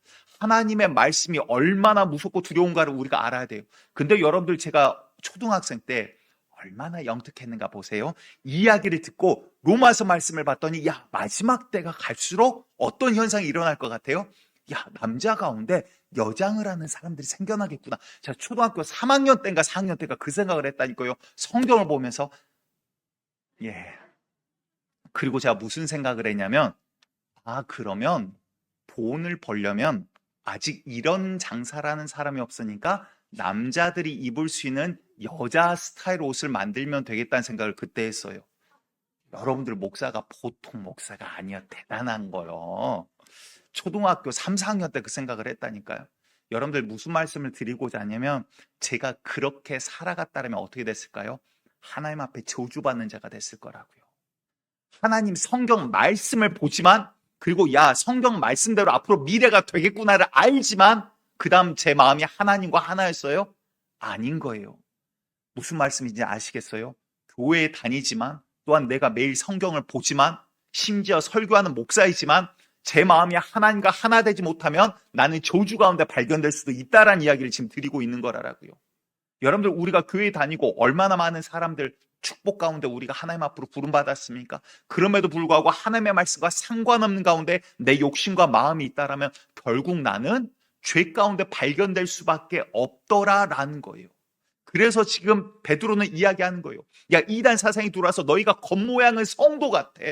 하나님의 말씀이 얼마나 무섭고 두려운가를 우리가 알아야 돼요. 근데 여러분들, 제가 초등학생 때 얼마나 영특했는가 보세요. 이야기를 듣고 로마서 말씀을 봤더니 야, 마지막 때가 갈수록 어떤 현상이 일어날 것 같아요? 야, 남자 가운데 여장을 하는 사람들이 생겨나겠구나. 제가 초등학교 3학년 때인가 4학년 때인가 그 생각을 했다니까요. 성경을 보면서. 그리고 제가 무슨 생각을 했냐면, 그러면 돈을 벌려면 아직 이런 장사라는 사람이 없으니까 남자들이 입을 수 있는 여자 스타일 옷을 만들면 되겠다는 생각을 그때 했어요. 여러분들, 목사가 보통 목사가 아니야. 대단한 거요. 초등학교 3, 4학년 때 그 생각을 했다니까요. 여러분들, 무슨 말씀을 드리고자 하냐면, 제가 그렇게 살아갔다면 어떻게 됐을까요? 하나님 앞에 저주받는 자가 됐을 거라고요. 하나님 성경 말씀을 보지만 그리고 야, 성경 말씀대로 앞으로 미래가 되겠구나를 알지만 그 다음 제 마음이 하나님과 하나였어요? 아닌 거예요. 무슨 말씀인지 아시겠어요? 교회에 다니지만 또한 내가 매일 성경을 보지만 심지어 설교하는 목사이지만 제 마음이 하나님과 하나 되지 못하면 나는 저주 가운데 발견될 수도 있다라는 이야기를 지금 드리고 있는 거라고요. 여러분들, 우리가 교회에 다니고 얼마나 많은 사람들 축복 가운데 우리가 하나님 앞으로 부름받았습니까? 그럼에도 불구하고 하나님의 말씀과 상관없는 가운데 내 욕심과 마음이 있다라면 결국 나는 죄 가운데 발견될 수밖에 없더라라는 거예요. 그래서 지금 베드로는 이야기하는 거예요. 야, 이단 사상이 들어와서 너희가 겉모양은 성도 같아,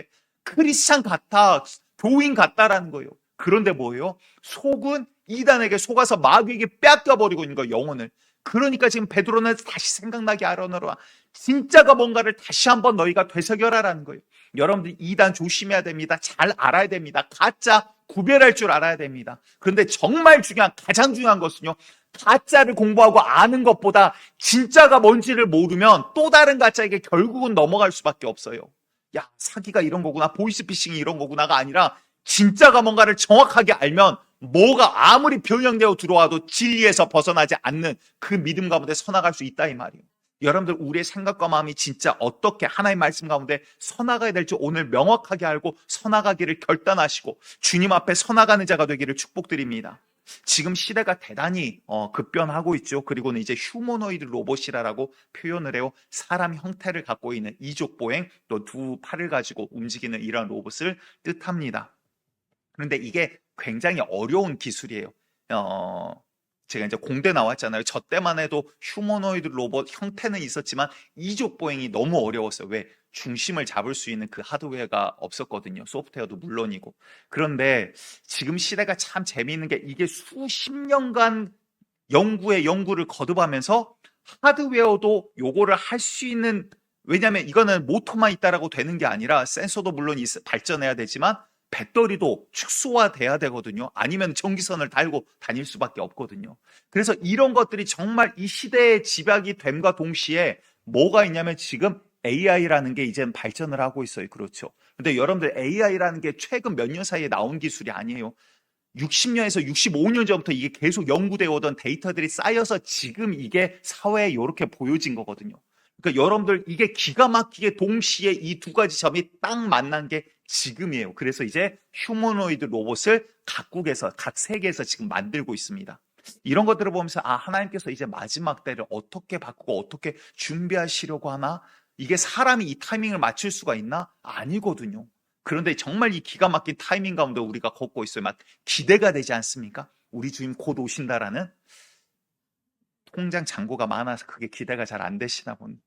크리스찬 같아, 교인 같다라는 거예요. 그런데 뭐예요? 속은 이단에게 속아서 마귀에게 뺏겨버리고 있는 거예요, 영혼을. 그러니까 지금 베드로는 다시 생각나게 하려노라. 진짜가 뭔가를 다시 한번 너희가 되새겨라라는 거예요. 여러분들 이단 조심해야 됩니다. 잘 알아야 됩니다. 가짜 구별할 줄 알아야 됩니다. 그런데 정말 가장 중요한 것은요, 가짜를 공부하고 아는 것보다 진짜가 뭔지를 모르면 또 다른 가짜에게 결국은 넘어갈 수밖에 없어요. 야, 사기가 이런 거구나, 보이스피싱이 이런 거구나가 아니라 진짜가 뭔가를 정확하게 알면 뭐가 아무리 변형되어 들어와도 진리에서 벗어나지 않는 그 믿음 가운데 서나갈 수 있다 이 말이에요. 여러분들, 우리의 생각과 마음이 진짜 어떻게 하나님의 말씀 가운데 서나가야 될지 오늘 명확하게 알고 서나가기를 결단하시고 주님 앞에 서나가는 자가 되기를 축복드립니다. 지금 시대가 대단히 급변하고 있죠. 그리고는 이제 휴머노이드 로봇이라고 표현을 해요. 사람 형태를 갖고 있는 이족보행, 또 두 팔을 가지고 움직이는 이런 로봇을 뜻합니다. 그런데 이게 굉장히 어려운 기술이에요. 제가 이제 공대 나왔잖아요. 저 때만 해도 휴머노이드 로봇 형태는 있었지만 이족 보행이 너무 어려웠어요. 왜? 중심을 잡을 수 있는 그 하드웨어가 없었거든요. 소프트웨어도 물론이고. 그런데 지금 시대가 참 재미있는 게 이게 수십 년간 연구를 거듭하면서 하드웨어도 요거를 할 수 있는, 왜냐하면 이거는 모터만 있다라고 되는 게 아니라 센서도 물론 발전해야 되지만 배터리도 축소화돼야 되거든요. 아니면 전기선을 달고 다닐 수밖에 없거든요. 그래서 이런 것들이 정말 이 시대의 집약이 됨과 동시에 뭐가 있냐면 지금 AI라는 게 이제 발전을 하고 있어요. 그렇죠. 근데 여러분들, AI라는 게 최근 몇 년 사이에 나온 기술이 아니에요. 60년에서 65년 전부터 이게 계속 연구되어 오던 데이터들이 쌓여서 지금 이게 사회에 이렇게 보여진 거거든요. 그러니까 여러분들, 이게 기가 막히게 동시에 이 두 가지 점이 딱 만난 게 지금이에요. 그래서 이제 휴머노이드 로봇을 각국에서, 각 세계에서 지금 만들고 있습니다. 이런 것들을 보면서 하나님께서 이제 마지막 때를 어떻게 바꾸고 어떻게 준비하시려고 하나? 이게 사람이 이 타이밍을 맞출 수가 있나? 아니거든요. 그런데 정말 이 기가 막힌 타이밍 가운데 우리가 걷고 있어요. 막 기대가 되지 않습니까? 우리 주님 곧 오신다라는. 통장 잔고가 많아서 그게 기대가 잘 안 되시나 봅니다.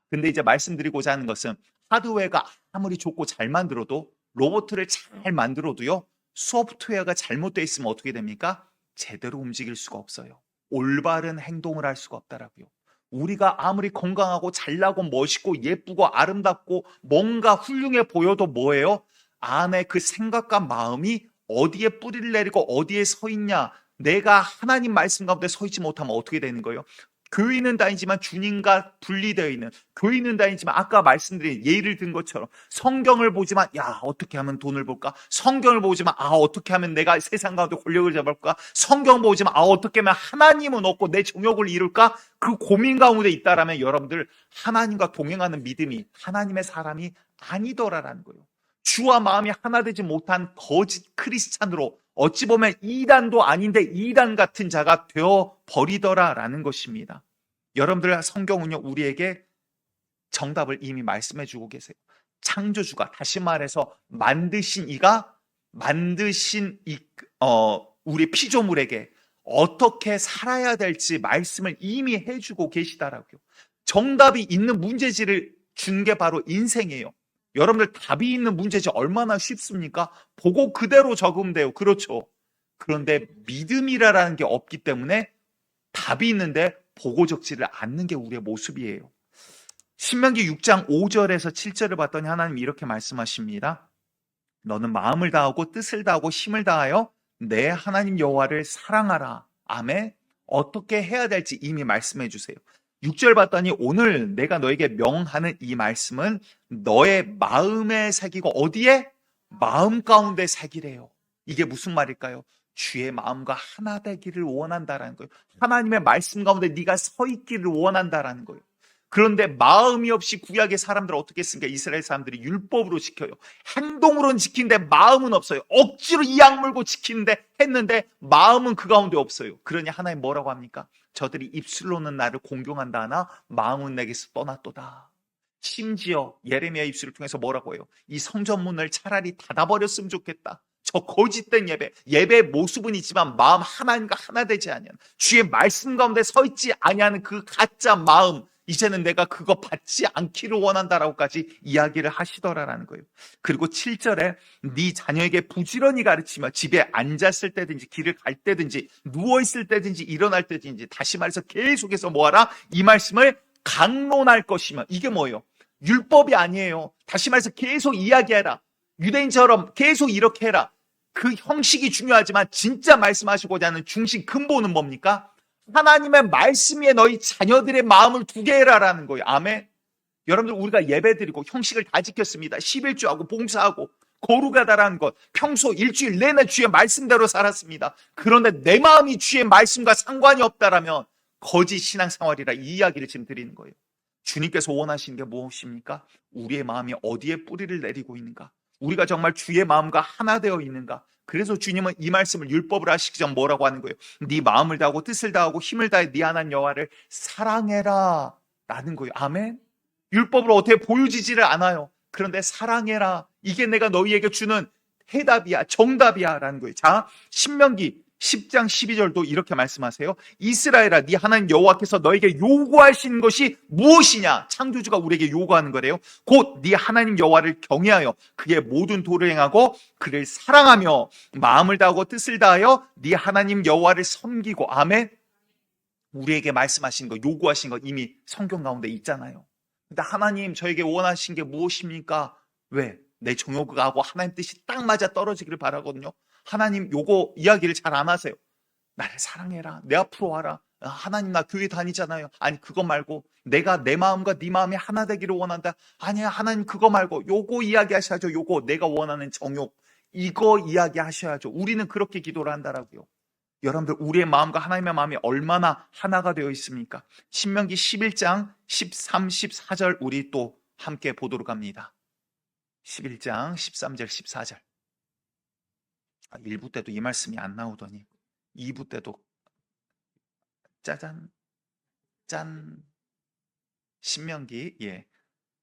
근데 이제 말씀드리고자 하는 것은 하드웨어가 아무리 좋고 잘 만들어도, 로봇을 잘 만들어도요, 소프트웨어가 잘못되어 있으면 어떻게 됩니까? 제대로 움직일 수가 없어요. 올바른 행동을 할 수가 없다라고요. 우리가 아무리 건강하고 잘나고 멋있고 예쁘고 아름답고 뭔가 훌륭해 보여도 뭐예요? 안에 그 생각과 마음이 어디에 뿌리를 내리고 어디에 서 있냐, 내가 하나님 말씀 가운데 서 있지 못하면 어떻게 되는 거예요? 교회는 다니지만 주님과 분리되어 있는, 교회는 다니지만 아까 말씀드린 예를 든 것처럼 성경을 보지만 어떻게 하면 돈을 벌까? 성경을 보지만 어떻게 하면 내가 세상 가운데 권력을 잡을까? 성경 보지만 어떻게 하면 하나님은 없고 내 정욕을 이룰까? 그 고민 가운데 있다라면 여러분들, 하나님과 동행하는 믿음이 하나님의 사람이 아니더라라는 거예요. 주와 마음이 하나 되지 못한 거짓 크리스찬으로, 어찌 보면 이단도 아닌데 이단 같은 자가 되어 버리더라라는 것입니다. 여러분들, 성경은요, 우리에게 정답을 이미 말씀해 주고 계세요. 창조주가, 다시 말해서 만드신 이가 만드신 우리 피조물에게 어떻게 살아야 될지 말씀을 이미 해주고 계시다라고요. 정답이 있는 문제지를 준 게 바로 인생이에요. 여러분들, 답이 있는 문제지 얼마나 쉽습니까? 보고 그대로 적으면 돼요. 그렇죠. 그런데 믿음이라는 게 없기 때문에 답이 있는데 보고 적지를 않는 게 우리의 모습이에요. 신명기 6장 5절에서 7절을 봤더니 하나님이 이렇게 말씀하십니다. 너는 마음을 다하고 뜻을 다하고 힘을 다하여 내 하나님 여호와를 사랑하라. 아멘. 어떻게 해야 될지 이미 말씀해 주세요. 6절 봤더니 오늘 내가 너에게 명하는 이 말씀은 너의 마음에 새기고, 어디에? 마음 가운데 새기래요. 이게 무슨 말일까요? 주의 마음과 하나 되기를 원한다라는 거예요. 하나님의 말씀 가운데 네가 서 있기를 원한다라는 거예요. 그런데 마음이 없이 구약의 사람들은 어떻게 했습니까? 이스라엘 사람들이 율법으로 지켜요. 행동으로는 지키는데 마음은 없어요. 억지로 이 악물고 지키는데 했는데 마음은 그 가운데 없어요. 그러니 하나님 뭐라고 합니까? 저들이 입술로는 나를 공경한다 하나 마음은 내게서 떠났도다. 심지어 예레미야 입술을 통해서 뭐라고 해요? 이 성전문을 차라리 닫아버렸으면 좋겠다. 저 거짓된 예배의 모습은 있지만 마음 하나님과 하나 되지 아니하는, 주의 말씀 가운데 서 있지 아니하는 그 가짜 마음, 이제는 내가 그거 받지 않기를 원한다라고까지 이야기를 하시더라라는 거예요. 그리고 7절에 네 자녀에게 부지런히 가르치며 집에 앉았을 때든지 길을 갈 때든지 누워있을 때든지 일어날 때든지, 다시 말해서 계속해서 뭐하라? 이 말씀을 강론할 것이며, 이게 뭐예요? 율법이 아니에요. 다시 말해서 계속 이야기해라. 유대인처럼 계속 이렇게 해라. 그 형식이 중요하지만 진짜 말씀하시고자 하는 중심 근본은 뭡니까? 하나님의 말씀 위에 너희 자녀들의 마음을 두게 해라라는 거예요. 아멘. 여러분들, 우리가 예배드리고 형식을 다 지켰습니다. 11조하고 봉사하고 거룩하다라는 것, 평소 일주일 내내 주의 말씀대로 살았습니다. 그런데 내 마음이 주의 말씀과 상관이 없다라면 거짓 신앙생활이라 이 이야기를 지금 드리는 거예요. 주님께서 원하시는 게 무엇입니까? 우리의 마음이 어디에 뿌리를 내리고 있는가? 우리가 정말 주의 마음과 하나 되어 있는가? 그래서 주님은 이 말씀을 율법을 하시기 전 뭐라고 하는 거예요? 네 마음을 다하고 뜻을 다하고 힘을 다해 네 하나님 여호와를 사랑해라 라는 거예요. 아멘. 율법으로 어떻게 보여지지를 않아요. 그런데 사랑해라, 이게 내가 너희에게 주는 해답이야, 정답이야 라는 거예요. 자, 신명기 10장 12절도 이렇게 말씀하세요. 이스라엘아, 네 하나님 여호와께서 너에게 요구하시는 것이 무엇이냐? 창조주가 우리에게 요구하는 거래요. 곧 네 하나님 여호와를 경외하여 그의 모든 도를 행하고 그를 사랑하며 마음을 다하고 뜻을 다하여 네 하나님 여호와를 섬기고. 아멘. 우리에게 말씀하신 거, 요구하신 거 이미 성경 가운데 있잖아요. 근데 하나님 저에게 원하신 게 무엇입니까? 왜? 내 정욕하고 하나님 뜻이 딱 맞아 떨어지기를 바라거든요. 하나님 요거 이야기를 잘 안 하세요. 나를 사랑해라, 내 앞으로 와라. 하나님 나 교회 다니잖아요. 아니 그거 말고 내가 내 마음과 네 마음이 하나 되기를 원한다. 아니야, 하나님 그거 말고 요거 이야기 하셔야죠. 요거 내가 원하는 정욕, 이거 이야기 하셔야죠. 우리는 그렇게 기도를 한다라고요. 여러분들, 우리의 마음과 하나님의 마음이 얼마나 하나가 되어 있습니까? 신명기 11장 13, 14절 우리 또 함께 보도록 합니다. 11장 13절 14절. 1부 때도 이 말씀이 안 나오더니 2부 때도 짜잔 짠. 신명기,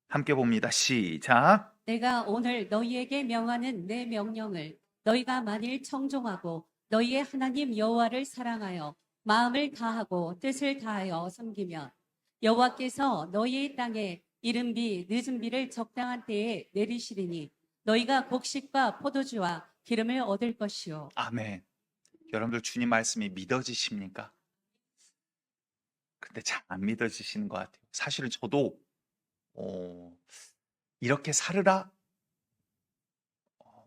함께 봅니다. 시작. 내가 오늘 너희에게 명하는 내 명령을 너희가 만일 청종하고 너희의 하나님 여호와를 사랑하여 마음을 다하고 뜻을 다하여 섬기면 여호와께서 너희의 땅에 이른 비 늦은 비를 적당한 때에 내리시리니 너희가 곡식과 포도주와 기름을 얻을 것이요. 아멘. 여러분들, 주님 말씀이 믿어지십니까? 근데 잘 안 믿어지시는 것 같아요. 사실은 저도 이렇게 살으라,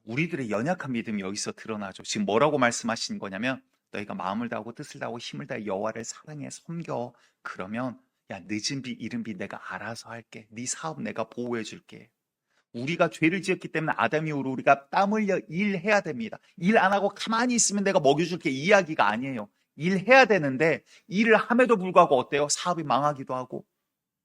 우리들의 연약한 믿음이 여기서 드러나죠. 지금 뭐라고 말씀하시는 거냐면, 너희가 마음을 다하고 뜻을 다하고 힘을 다해 여호와를 사랑해 섬겨. 그러면 야, 늦은 비 이른 비 내가 알아서 할게. 네 사업 내가 보호해 줄게. 우리가 죄를 지었기 때문에 아담 이후로 우리가 땀 흘려 일해야 됩니다. 일 안 하고 가만히 있으면 내가 먹여줄게, 이 이야기가 아니에요. 일해야 되는데 일을 함에도 불구하고 어때요? 사업이 망하기도 하고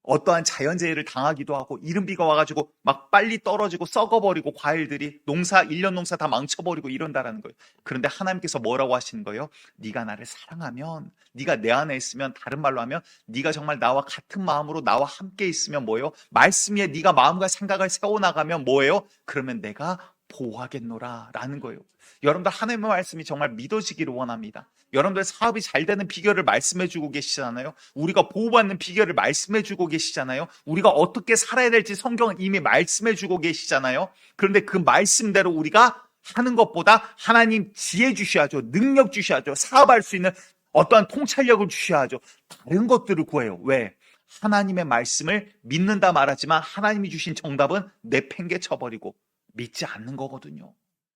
어떠한 자연재해를 당하기도 하고 이른 비가 와가지고 막 빨리 떨어지고 썩어버리고 과일들이 1년 농사 다 망쳐버리고 이런다라는 거예요. 그런데 하나님께서 뭐라고 하시는 거예요? 네가 나를 사랑하면, 네가 내 안에 있으면, 다른 말로 하면 네가 정말 나와 같은 마음으로 나와 함께 있으면 뭐예요? 말씀 위에 네가 마음과 생각을 세워나가면 뭐예요? 그러면 내가 보호하겠노라 라는 거예요. 여러분들, 하나님의 말씀이 정말 믿어지기를 원합니다. 여러분들, 사업이 잘 되는 비결을 말씀해주고 계시잖아요. 우리가 보호받는 비결을 말씀해주고 계시잖아요. 우리가 어떻게 살아야 될지 성경은 이미 말씀해주고 계시잖아요. 그런데 그 말씀대로 우리가 하는 것보다 하나님 지혜 주셔야죠. 능력 주셔야죠. 사업할 수 있는 어떠한 통찰력을 주셔야죠. 다른 것들을 구해요. 왜? 하나님의 말씀을 믿는다 말하지만 하나님이 주신 정답은 내팽개쳐버리고 믿지 않는 거거든요.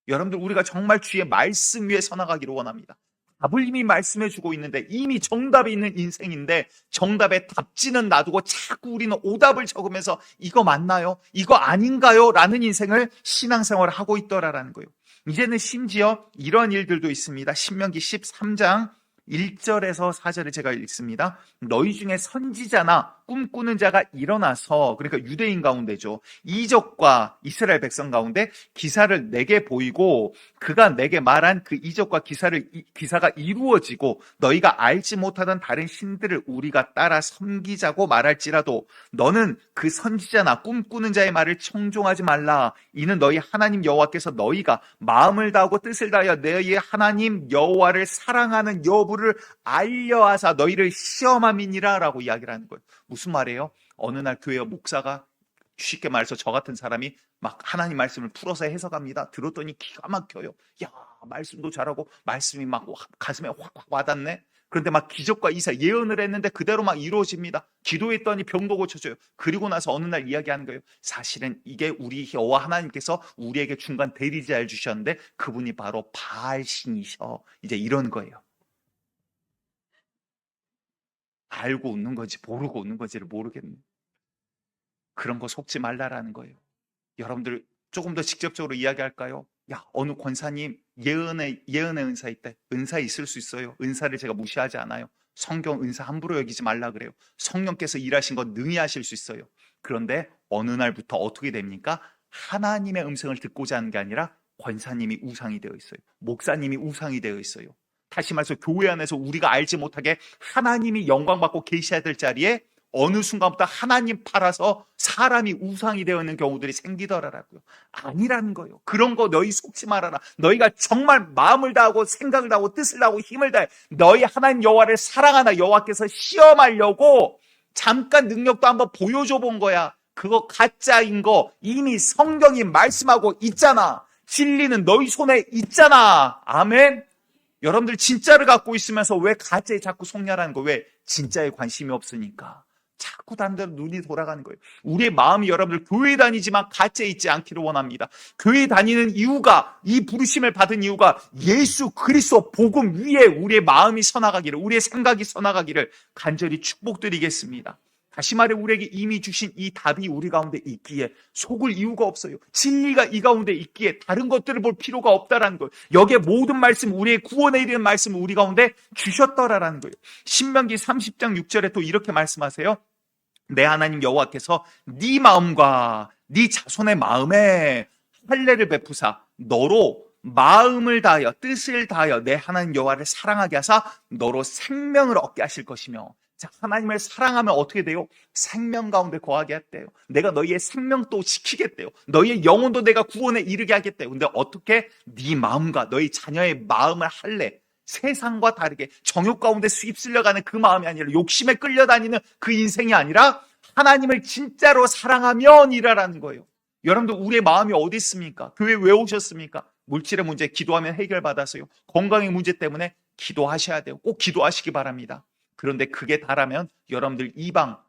여러분들, 우리가 정말 주의 말씀 위에 서나가기를 원합니다. 답을 이미 말씀해 주고 있는데, 이미 정답이 있는 인생인데 정답의 답지는 놔두고 자꾸 우리는 오답을 적으면서 이거 맞나요? 이거 아닌가요? 라는 인생을 신앙생활을 하고 있더라라는 거예요. 이제는 심지어 이런 일들도 있습니다. 신명기 13장 1절에서 4절을 제가 읽습니다. 너희 중에 선지자나 꿈꾸는 자가 일어나서, 그러니까 유대인 가운데죠, 이적과 이스라엘 백성 가운데 기사를 내게 보이고 그가 내게 말한 그 이적과 기사가 이루어지고 너희가 알지 못하던 다른 신들을 우리가 따라 섬기자고 말할지라도 너는 그 선지자나 꿈꾸는 자의 말을 청종하지 말라. 이는 너희 하나님 여호와께서 너희가 마음을 다하고 뜻을 다하여 너희 하나님 여호와를 사랑하는 여부를 알려하사 너희를 시험함이니라 라고 이야기를 하는 거예요. 무슨 말이에요? 어느 날 교회 목사가, 쉽게 말해서 저 같은 사람이 막 하나님 말씀을 풀어서 해석합니다. 들었더니 기가 막혀요. 야, 말씀도 잘하고 말씀이 막 가슴에 확 와닿네. 그런데 막 기적과 이사 예언을 했는데 그대로 막 이루어집니다. 기도했더니 병도 고쳐져요. 그리고 나서 어느 날 이야기하는 거예요. 사실은 이게 우리 여호와 하나님께서 우리에게 중간 대리자를 주셨는데 그분이 바로 바알신이셔. 이제 이런 거예요. 알고 웃는 건지 모르고 웃는 건지를 모르겠네. 그런 거 속지 말라라는 거예요. 여러분들 조금 더 직접적으로 이야기할까요? 야, 어느 권사님 예언의 은사 있대. 은사 있을 수 있어요. 은사를 제가 무시하지 않아요. 성경 은사 함부로 여기지 말라 그래요. 성령께서 일하신 건 능히 하실 수 있어요. 그런데 어느 날부터 어떻게 됩니까? 하나님의 음성을 듣고자 하는 게 아니라 권사님이 우상이 되어 있어요. 목사님이 우상이 되어 있어요. 다시 말해서 교회 안에서 우리가 알지 못하게 하나님이 영광받고 계셔야 될 자리에 어느 순간부터 하나님 팔아서 사람이 우상이 되어 있는 경우들이 생기더라고요. 아니라는 거예요. 그런 거 너희 속지 말아라. 너희가 정말 마음을 다하고 생각을 다하고 뜻을 다하고 힘을 다해 너희 하나님 여호와를 사랑하나 여호와께서 시험하려고 잠깐 능력도 한번 보여줘 본 거야. 그거 가짜인 거 이미 성경이 말씀하고 있잖아. 진리는 너희 손에 있잖아. 아멘. 여러분들 진짜를 갖고 있으면서 왜 가짜에 자꾸 속냐라는 거, 왜 진짜에 관심이 없으니까 자꾸 다른 데로 눈이 돌아가는 거예요. 우리의 마음이 여러분들 교회 다니지만 가짜에 있지 않기를 원합니다. 교회 다니는 이유가, 이 부르심을 받은 이유가 예수 그리스도 복음 위에 우리의 마음이 서나가기를, 우리의 생각이 서나가기를 간절히 축복드리겠습니다. 다시 말해 우리에게 이미 주신 이 답이 우리 가운데 있기에 속을 이유가 없어요. 진리가 이 가운데 있기에 다른 것들을 볼 필요가 없다라는 거예요. 여기에 모든 말씀, 우리의 구원에 이르는 말씀을 우리 가운데 주셨더라라는 거예요. 신명기 30장 6절에 또 이렇게 말씀하세요. 내 하나님 여호와께서 네 마음과 네 자손의 마음에 할례를 베푸사 너로 마음을 다하여 뜻을 다하여 내 하나님 여호와를 사랑하게 하사 너로 생명을 얻게 하실 것이며, 자, 하나님을 사랑하면 어떻게 돼요? 생명 가운데 거하게 했대요. 내가 너희의 생명도 지키겠대요. 너희의 영혼도 내가 구원에 이르게 하겠대요. 근데 어떻게? 네 마음과 너희 자녀의 마음을 할래. 세상과 다르게 정욕 가운데 휩쓸려가는 그 마음이 아니라, 욕심에 끌려다니는 그 인생이 아니라 하나님을 진짜로 사랑하면 이라라는 거예요. 여러분들 우리의 마음이 어디 있습니까? 교회 왜 오셨습니까? 물질의 문제 기도하면 해결받아서요. 건강의 문제 때문에 기도하셔야 돼요. 꼭 기도하시기 바랍니다. 그런데 그게 다라면 여러분들 이방,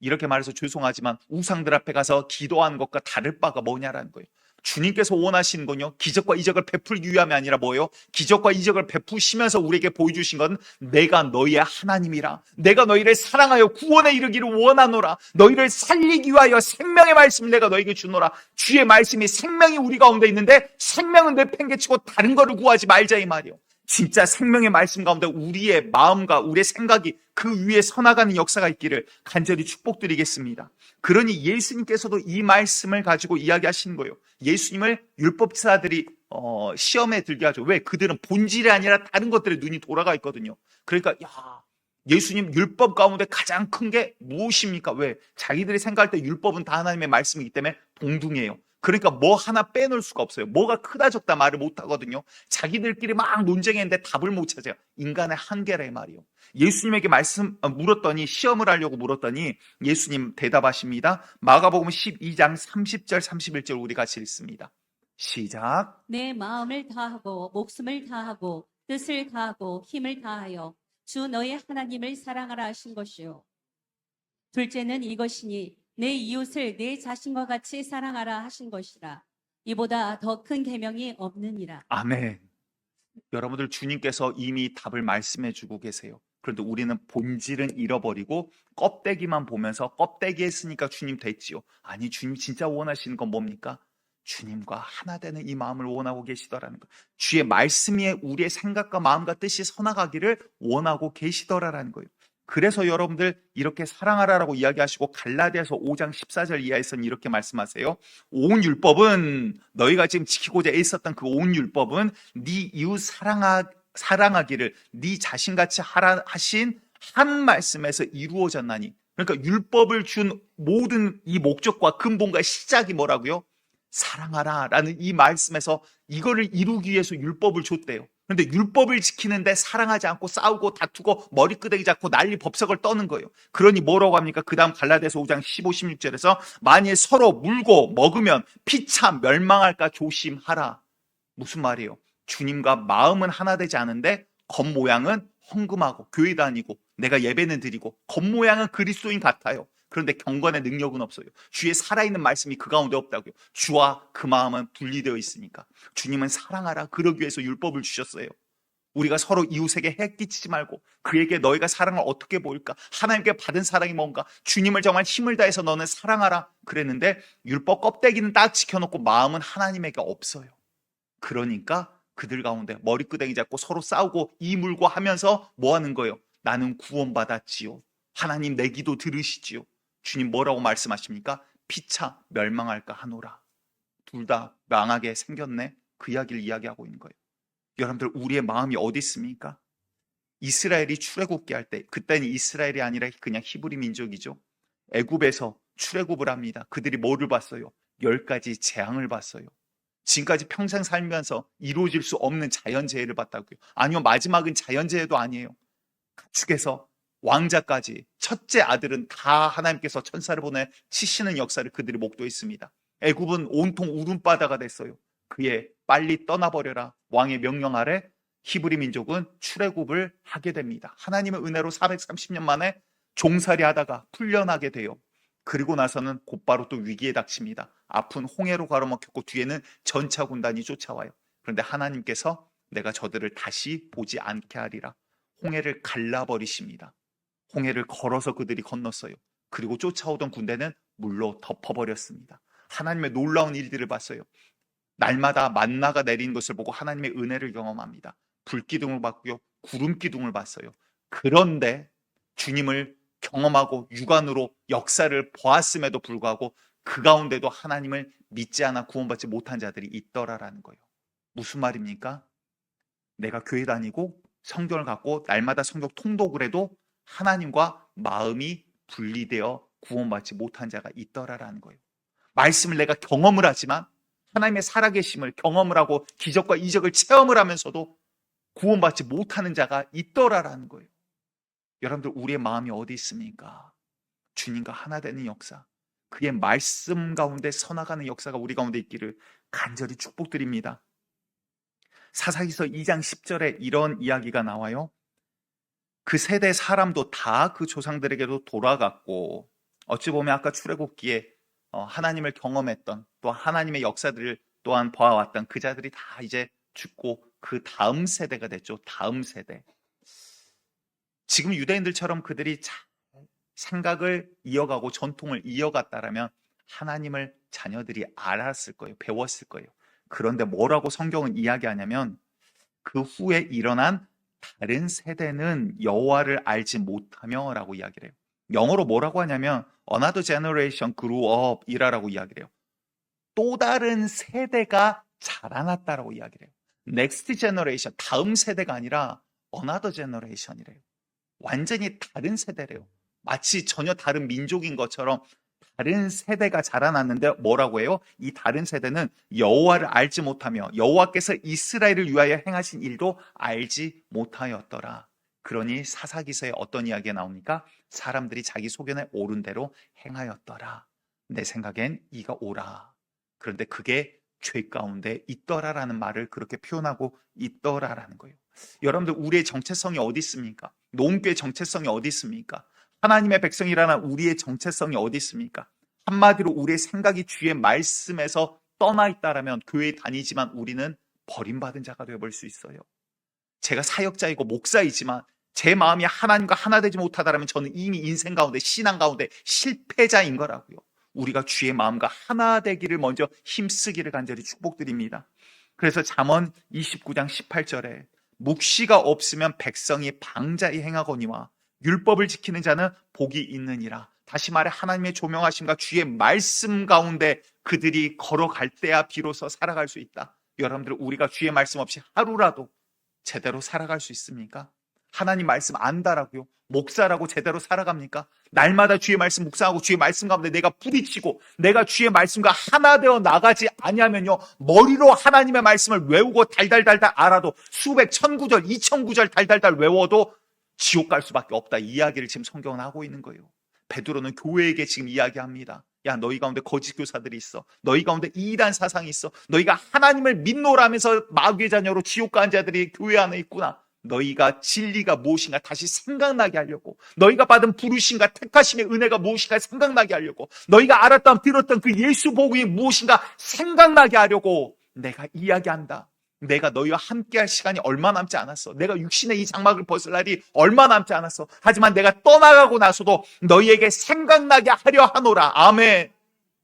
이렇게 말해서 죄송하지만 우상들 앞에 가서 기도하는 것과 다를 바가 뭐냐라는 거예요. 주님께서 원하시는 건요, 기적과 이적을 베풀기 위함이 아니라 뭐예요? 기적과 이적을 베푸시면서 우리에게 보여주신 건 내가 너희의 하나님이라, 내가 너희를 사랑하여 구원에 이르기를 원하노라, 너희를 살리기 위하여 생명의 말씀을 내가 너희에게 주노라. 주의 말씀이 생명이 우리 가운데 있는데 생명은 내팽개치고 다른 거를 구하지 말자 이 말이에요. 진짜 생명의 말씀 가운데 우리의 마음과 우리의 생각이 그 위에 서나가는 역사가 있기를 간절히 축복드리겠습니다. 그러니 예수님께서도 이 말씀을 가지고 이야기하시는 거예요. 예수님을 율법사들이 시험에 들게 하죠. 왜? 그들은 본질이 아니라 다른 것들에 눈이 돌아가 있거든요. 그러니까 예수님 율법 가운데 가장 큰 게 무엇입니까? 왜? 자기들이 생각할 때 율법은 다 하나님의 말씀이기 때문에 동등해요. 그러니까 뭐 하나 빼놓을 수가 없어요. 뭐가 크다 적다 말을 못 하거든요. 자기들끼리 막 논쟁했는데 답을 못 찾아요. 인간의 한계래 말이요. 예수님에게 물었더니, 시험을 하려고 물었더니 예수님 대답하십니다. 마가복음 12장 30절 31절 우리 같이 읽습니다. 시작. 내 마음을 다하고 목숨을 다하고 뜻을 다하고 힘을 다하여 주 너의 하나님을 사랑하라 하신 것이요. 둘째는 이것이니 내 이웃을 내 자신과 같이 사랑하라 하신 것이라. 이보다 더 큰 계명이 없느니라. 아멘. 여러분들 주님께서 이미 답을 말씀해 주고 계세요. 그런데 우리는 본질은 잃어버리고 껍데기만 보면서 껍데기 했으니까 주님 됐지요. 아니, 주님 진짜 원하시는 건 뭡니까? 주님과 하나 되는 이 마음을 원하고 계시더라는 거. 주의 말씀이 우리의 생각과 마음과 뜻이 서나가기를 원하고 계시더라라는 거예요. 그래서 여러분들 이렇게 사랑하라라고 이야기하시고 갈라디아서 5장 14절 이하에서는 이렇게 말씀하세요. 온 율법은 너희가 지금 지키고자 애썼던 그 온 율법은 네 이웃 사랑하기를 네 자신같이 하라 하신 한 말씀에서 이루어졌나니. 그러니까 율법을 준 모든 이 목적과 근본과 시작이 뭐라고요? 사랑하라라는 이 말씀에서 이거를 이루기 위해서 율법을 줬대요. 그런데 율법을 지키는데 사랑하지 않고 싸우고 다투고 머리끄댕이 잡고 난리 법석을 떠는 거예요. 그러니 뭐라고 합니까? 그 다음 갈라디아서 5장 15, 16절에서 만일 서로 물고 먹으면 피차 멸망할까 조심하라. 무슨 말이에요? 주님과 마음은 하나 되지 않은데 겉모양은 헝금하고 교회 다니고 내가 예배는 드리고 겉모양은 그리스도인 같아요. 그런데 경건의 능력은 없어요. 주의 살아있는 말씀이 그 가운데 없다고요. 주와 그 마음은 분리되어 있으니까. 주님은 사랑하라. 그러기 위해서 율법을 주셨어요. 우리가 서로 이웃에게 해 끼치지 말고 그에게 너희가 사랑을 어떻게 보일까? 하나님께 받은 사랑이 뭔가? 주님을 정말 힘을 다해서 너는 사랑하라 그랬는데 율법 껍데기는 딱 지켜놓고 마음은 하나님에게 없어요. 그러니까 그들 가운데 머리끄댕이 잡고 서로 싸우고 이 물고 하면서 뭐 하는 거예요? 나는 구원받았지요. 하나님 내 기도 들으시지요. 주님 뭐라고 말씀하십니까? 피차 멸망할까 하노라. 둘 다 망하게 생겼네. 그 이야기를 이야기하고 있는 거예요. 여러분들 우리의 마음이 어디 있습니까? 이스라엘이 출애굽기 할 때, 그때는 이스라엘이 아니라 그냥 히브리 민족이죠. 애굽에서 출애굽을 합니다. 그들이 뭐를 봤어요? 10가지 재앙을 봤어요. 지금까지 평생 살면서 이루어질 수 없는 자연재해를 봤다고요. 아니요, 마지막은 자연재해도 아니에요. 가축에서 왕자까지 첫째 아들은 다 하나님께서 천사를 보내 치시는 역사를 그들이 목도했습니다. 애굽은 온통 울음바다가 됐어요. 그의 빨리 떠나버려라 왕의 명령 아래 히브리 민족은 출애굽을 하게 됩니다. 하나님의 은혜로 430년 만에 종살이 하다가 풀려나게 돼요. 그리고 나서는 곧바로 또 위기에 닥칩니다. 앞은 홍해로 가로막혔고 뒤에는 전차 군단이 쫓아와요. 그런데 하나님께서 내가 저들을 다시 보지 않게 하리라. 홍해를 갈라버리십니다. 홍해를 걸어서 그들이 건넜어요. 그리고 쫓아오던 군대는 물로 덮어버렸습니다. 하나님의 놀라운 일들을 봤어요. 날마다 만나가 내리는 것을 보고 하나님의 은혜를 경험합니다. 불기둥을 봤고요. 구름기둥을 봤어요. 그런데 주님을 경험하고 육안으로 역사를 보았음에도 불구하고 그 가운데도 하나님을 믿지 않아 구원받지 못한 자들이 있더라라는 거예요. 무슨 말입니까? 내가 교회 다니고 성경을 갖고 날마다 성경 통독을 해도 하나님과 마음이 분리되어 구원받지 못한 자가 있더라라는 거예요. 말씀을 내가 경험을 하지만 하나님의 살아계심을 경험을 하고 기적과 이적을 체험을 하면서도 구원받지 못하는 자가 있더라라는 거예요. 여러분들 우리의 마음이 어디 있습니까? 주님과 하나 되는 역사, 그의 말씀 가운데 서나가는 역사가 우리 가운데 있기를 간절히 축복드립니다. 사사기서 2장 10절에 이런 이야기가 나와요. 그 세대 사람도 다 그 조상들에게도 돌아갔고 어찌 보면 아까 출애굽기에 하나님을 경험했던 또 하나님의 역사들을 또한 보아왔던 그 자들이 다 이제 죽고 그 다음 세대가 됐죠. 다음 세대. 지금 유대인들처럼 그들이 생각을 이어가고 전통을 이어갔다라면 하나님을 자녀들이 알았을 거예요. 배웠을 거예요. 그런데 뭐라고 성경은 이야기하냐면 그 후에 일어난 다른 세대는 여호와를 알지 못하며 라고 이야기를 해요. 영어로 뭐라고 하냐면 Another generation grew up 이라고 이야기를 해요. 또 다른 세대가 자라났다라고 이야기를 해요. Next generation, 다음 세대가 아니라 Another generation이래요. 완전히 다른 세대래요. 마치 전혀 다른 민족인 것처럼 다른 세대가 자라났는데 뭐라고 해요? 이 다른 세대는 여호와를 알지 못하며 여호와께서 이스라엘을 위하여 행하신 일도 알지 못하였더라. 그러니 사사기서에 어떤 이야기가 나옵니까? 사람들이 자기 소견에 옳은 대로 행하였더라. 내 생각엔 이가 옳아. 그런데 그게 죄 가운데 있더라라는 말을 그렇게 표현하고 있더라라는 거예요. 여러분들 우리의 정체성이 어디 있습니까? 노음교의 정체성이 어디 있습니까? 하나님의 백성이라는 우리의 정체성이 어디 있습니까? 한마디로 우리의 생각이 주의 말씀에서 떠나 있다라면 교회에 다니지만 우리는 버림받은 자가 되어볼 수 있어요. 제가 사역자이고 목사이지만 제 마음이 하나님과 하나 되지 못하다라면 저는 이미 인생 가운데, 신앙 가운데 실패자인 거라고요. 우리가 주의 마음과 하나 되기를 먼저 힘쓰기를 간절히 축복드립니다. 그래서 잠언 29장 18절에 묵시가 없으면 백성이 방자히 행하거니와 율법을 지키는 자는 복이 있느니라. 다시 말해 하나님의 조명하심과 주의 말씀 가운데 그들이 걸어갈 때야 비로소 살아갈 수 있다. 여러분들, 우리가 주의 말씀 없이 하루라도 제대로 살아갈 수 있습니까? 하나님 말씀 안다라고요? 목사라고 제대로 살아갑니까? 날마다 주의 말씀 묵상하고 주의 말씀 가운데 내가 부딪히고 내가 주의 말씀과 하나 되어 나가지 아니하면요, 머리로 하나님의 말씀을 외우고 달달달달 알아도 수백, 1000구절, 2000구절 달달달 외워도 지옥 갈 수밖에 없다. 이 이야기를 지금 성경은 하고 있는 거예요. 베드로는 교회에게 지금 이야기합니다. 야, 너희 가운데 거짓 교사들이 있어. 너희 가운데 이단 사상이 있어. 너희가 하나님을 믿노라면서 마귀의 자녀로 지옥 간 자들이 교회 안에 있구나. 너희가 진리가 무엇인가 다시 생각나게 하려고, 너희가 받은 부르심과 택하심의 은혜가 무엇인가 생각나게 하려고, 너희가 알았던 들었던 그 예수 복음이 무엇인가 생각나게 하려고 내가 이야기한다. 내가 너희와 함께할 시간이 얼마 남지 않았어. 내가 육신의 이 장막을 벗을 날이 얼마 남지 않았어. 하지만 내가 떠나가고 나서도 너희에게 생각나게 하려 하노라. 아멘.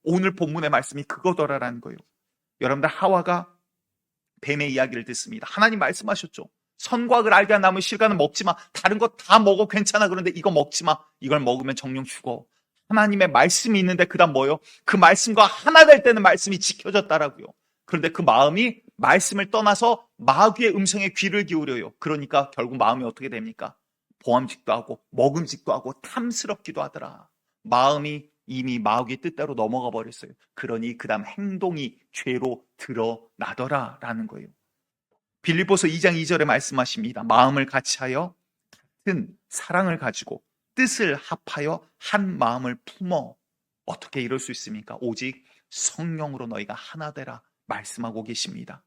오늘 본문의 말씀이 그거더라라는 거예요. 여러분들, 하와가 뱀의 이야기를 듣습니다. 하나님 말씀하셨죠. 선과 악을 알게 한 나무 실과는 먹지 마. 다른 거 다 먹어, 괜찮아. 그런데 이거 먹지 마. 이걸 먹으면 정령 죽어. 하나님의 말씀이 있는데 그 다음 뭐요? 그 말씀과 하나 될 때는 말씀이 지켜졌다라고요. 그런데 그 마음이 말씀을 떠나서 마귀의 음성에 귀를 기울여요. 그러니까 결국 마음이 어떻게 됩니까? 보암직도 하고 먹음직도 하고 탐스럽기도 하더라. 마음이 이미 마귀의 뜻대로 넘어가 버렸어요. 그러니 그 다음 행동이 죄로 드러나더라라는 거예요. 빌립보서 2장 2절에 말씀하십니다. 마음을 같이하여 같은 사랑을 가지고 뜻을 합하여 한 마음을 품어. 어떻게 이럴 수 있습니까? 오직 성령으로 너희가 하나 되라 말씀하고 계십니다.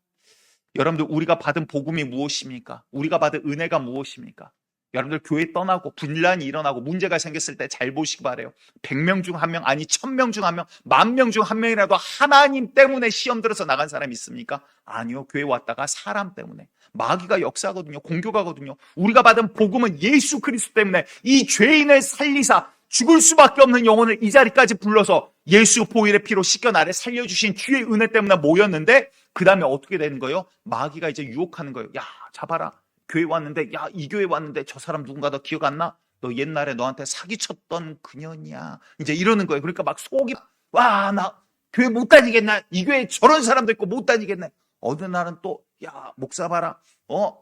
여러분들, 우리가 받은 복음이 무엇입니까? 우리가 받은 은혜가 무엇입니까? 여러분들, 교회 떠나고 분란이 일어나고 문제가 생겼을 때 잘 보시기 바라요. 100명 중 1명, 아니 1000명 중 1명, 10,000명 중 1명이라도 하나님 때문에 시험 들어서 나간 사람이 있습니까? 아니요. 교회 왔다가 사람 때문에. 마귀가 역사하거든요. 공격하거든요. 우리가 받은 복음은 예수 그리스도 때문에 이 죄인을 살리사 죽을 수밖에 없는 영혼을 이 자리까지 불러서 예수 보혈의 피로 씻겨 나를 살려주신 주의 은혜 때문에 모였는데, 그 다음에 어떻게 되는 거예요? 마귀가 이제 유혹하는 거예요. 야, 잡아라. 교회 왔는데, 야, 이 교회 왔는데 저 사람 누군가 너 기억 안 나? 너 옛날에 너한테 사기쳤던 그년이야. 이제 이러는 거예요. 그러니까 막 속이, 와, 나 교회 못 다니겠나? 이 교회 저런 사람도 있고 못 다니겠네. 어느 날은 또, 야, 목사 봐라.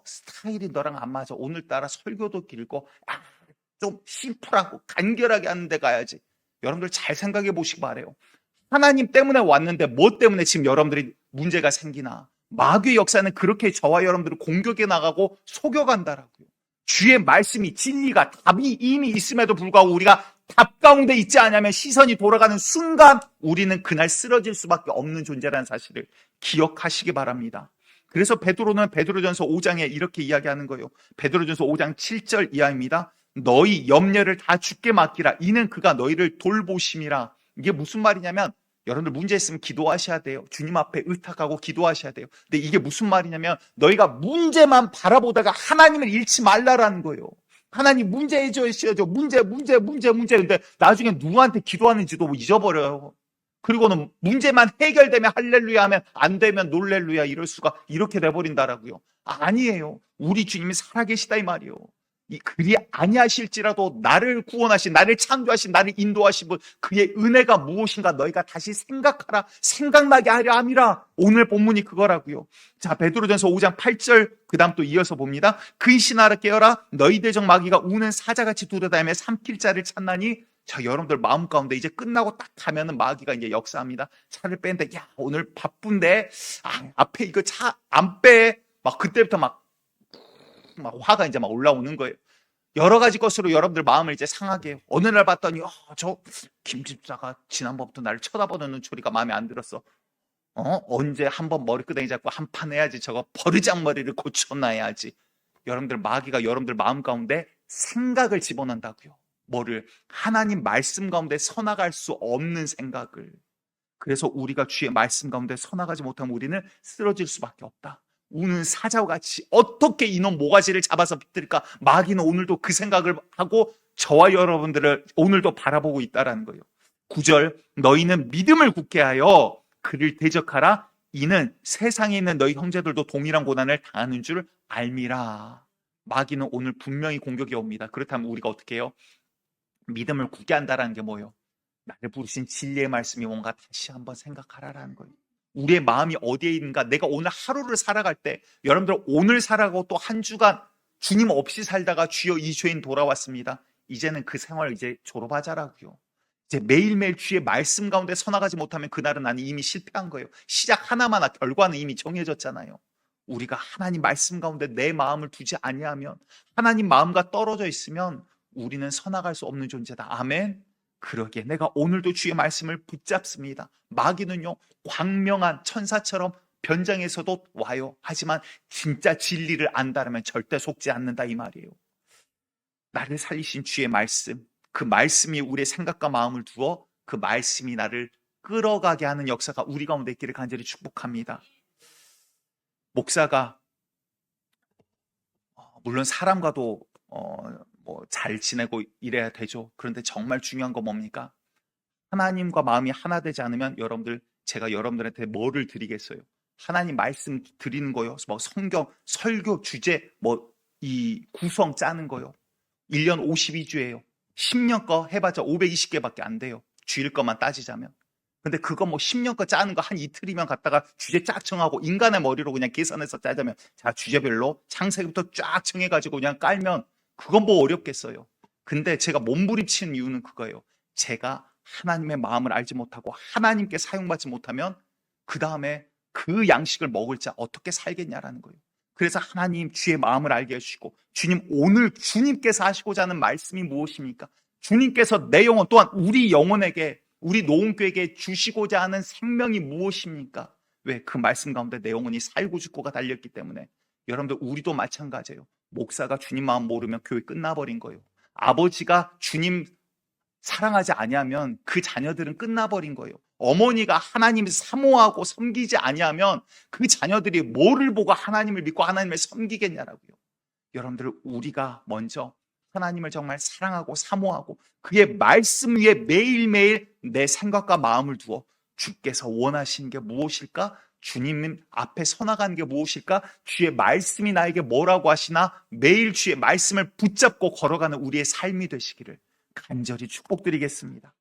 스타일이 너랑 안 맞아. 오늘따라 설교도 길고, 좀 심플하고 간결하게 하는 데 가야지. 여러분들 잘 생각해 보시기 바라요. 하나님 때문에 왔는데 뭐 때문에 지금 여러분들이 문제가 생기나? 마귀의 역사는 그렇게 저와 여러분들을 공격해 나가고 속여간다라고요. 주의 말씀이, 진리가, 답이 이미 있음에도 불구하고 우리가 답 가운데 있지 않으면 시선이 돌아가는 순간 우리는 그날 쓰러질 수밖에 없는 존재라는 사실을 기억하시기 바랍니다. 그래서 베드로는 베드로전서 5장에 이렇게 이야기하는 거예요. 베드로전서 5장 7절 이하입니다. 너희 염려를 다 주께 맡기라. 이는 그가 너희를 돌보심이라. 이게 무슨 말이냐면, 여러분들 문제 있으면 기도하셔야 돼요. 주님 앞에 의탁하고 기도하셔야 돼요. 근데 이게 무슨 말이냐면, 너희가 문제만 바라보다가 하나님을 잃지 말라라는 거예요. 하나님 문제 해주셔야죠. 문제. 근데 나중에 누구한테 기도하는지도 잊어버려요. 그리고는 문제만 해결되면 할렐루야 하면 안 되면 놀렐루야 이럴 수가, 이렇게 돼버린다라고요. 아니에요. 우리 주님이 살아계시다 이 말이에요. 그리 아니하실지라도 나를 구원하신, 나를 창조하신, 나를 인도하신 분, 그의 은혜가 무엇인가 너희가 다시 생각하라, 생각나게 하려 함이라. 오늘 본문이 그거라고요. 자, 베드로전서 5장 8절 그 다음 또 이어서 봅니다. 근신하라 깨어라. 너희 대적 마귀가 우는 사자같이 두려다니며 삼킬 자를 찾나니. 자, 여러분들 마음 가운데 이제 끝나고 딱 가면은 마귀가 이제 역사합니다. 차를 빼는데, 야, 오늘 바쁜데, 앞에 이거 차 안 빼. 막 그때부터 막 화가 이제 막 올라오는 거예요. 여러 가지 것으로 여러분들 마음을 이제 상하게 해요. 어느 날 봤더니, 저 김 집사가 지난번부터 나를 쳐다보는 눈초리가 마음에 안 들었어. 언제 한번 머리끄댕이 잡고 한판 해야지. 저거 버르장머리를 고쳐놔야지. 여러분들, 마귀가 여러분들 마음 가운데 생각을 집어넣는다고요. 뭐를? 하나님 말씀 가운데 서나갈 수 없는 생각을. 그래서 우리가 주의 말씀 가운데 서나가지 못하면 우리는 쓰러질 수밖에 없다. 우는 사자와 같이 어떻게 이놈 모가지를 잡아서 비틀까? 마귀는 오늘도 그 생각을 하고 저와 여러분들을 오늘도 바라보고 있다라는 거예요. 9절, 너희는 믿음을 굳게 하여 그를 대적하라. 이는 세상에 있는 너희 형제들도 동일한 고난을 당하는 줄 알미라. 마귀는 오늘 분명히 공격이 옵니다. 그렇다면 우리가 어떻게 해요? 믿음을 굳게 한다라는 게 뭐예요? 나를 부르신 진리의 말씀이 뭔가 다시 한번 생각하라라는 거예요. 우리의 마음이 어디에 있는가? 내가 오늘 하루를 살아갈 때, 여러분들 오늘 살아가고 또 한 주간 주님 없이 살다가 주여 이 죄인 돌아왔습니다. 이제는 그 생활을 이제 졸업하자라고요. 이제 매일매일 주의 말씀 가운데 서나가지 못하면 그날은 나는 이미 실패한 거예요. 시작 하나마나 결과는 이미 정해졌잖아요. 우리가 하나님 말씀 가운데 내 마음을 두지 아니하면, 하나님 마음과 떨어져 있으면 우리는 서나갈 수 없는 존재다. 아멘. 그러기에 내가 오늘도 주의 말씀을 붙잡습니다. 마귀는요, 광명한 천사처럼 변장해서도 와요. 하지만 진짜 진리를 안다면 절대 속지 않는다 이 말이에요. 나를 살리신 주의 말씀, 그 말씀이 우리의 생각과 마음을 두어 그 말씀이 나를 끌어가게 하는 역사가 우리 가운데 있기를 간절히 축복합니다. 목사가 물론 사람과도 잘 지내고 이래야 되죠. 그런데 정말 중요한 건 뭡니까? 하나님과 마음이 하나 되지 않으면 제가 여러분들한테 뭐를 드리겠어요? 하나님 말씀 드리는 거요. 뭐 성경, 설교, 주제, 이 구성 짜는 거요. 1년 52주예요. 10년 거 해봤자 520개밖에 안 돼요. 주일 것만 따지자면. 근데 그거 10년 거 짜는 거 한 이틀이면 갔다가 주제 쫙 정하고 인간의 머리로 그냥 계산해서 짜자면, 자, 주제별로 창세기부터 쫙 정해가지고 그냥 깔면 그건 어렵겠어요. 근데 제가 몸부림치는 이유는 그거예요. 제가 하나님의 마음을 알지 못하고 하나님께 사용받지 못하면 그 다음에 그 양식을 먹을 자 어떻게 살겠냐라는 거예요. 그래서 하나님 주의 마음을 알게 해주시고, 주님 오늘 주님께서 하시고자 하는 말씀이 무엇입니까? 주님께서 내 영혼 또한 우리 영혼에게, 우리 노은교에게 주시고자 하는 생명이 무엇입니까? 왜? 그 말씀 가운데 내 영혼이 살고 죽고가 달렸기 때문에. 여러분들 우리도 마찬가지예요. 목사가 주님 마음 모르면 교회 끝나버린 거예요. 아버지가 주님 사랑하지 아니하면 그 자녀들은 끝나버린 거예요. 어머니가 하나님을 사모하고 섬기지 아니하면 그 자녀들이 뭐를 보고 하나님을 믿고 하나님을 섬기겠냐라고요. 여러분들 우리가 먼저 하나님을 정말 사랑하고 사모하고 그의 말씀 위에 매일매일 내 생각과 마음을 두어 주께서 원하시는 게 무엇일까? 주님 앞에 서나가는 게 무엇일까? 주의 말씀이 나에게 뭐라고 하시나? 매일 주의 말씀을 붙잡고 걸어가는 우리의 삶이 되시기를 간절히 축복드리겠습니다.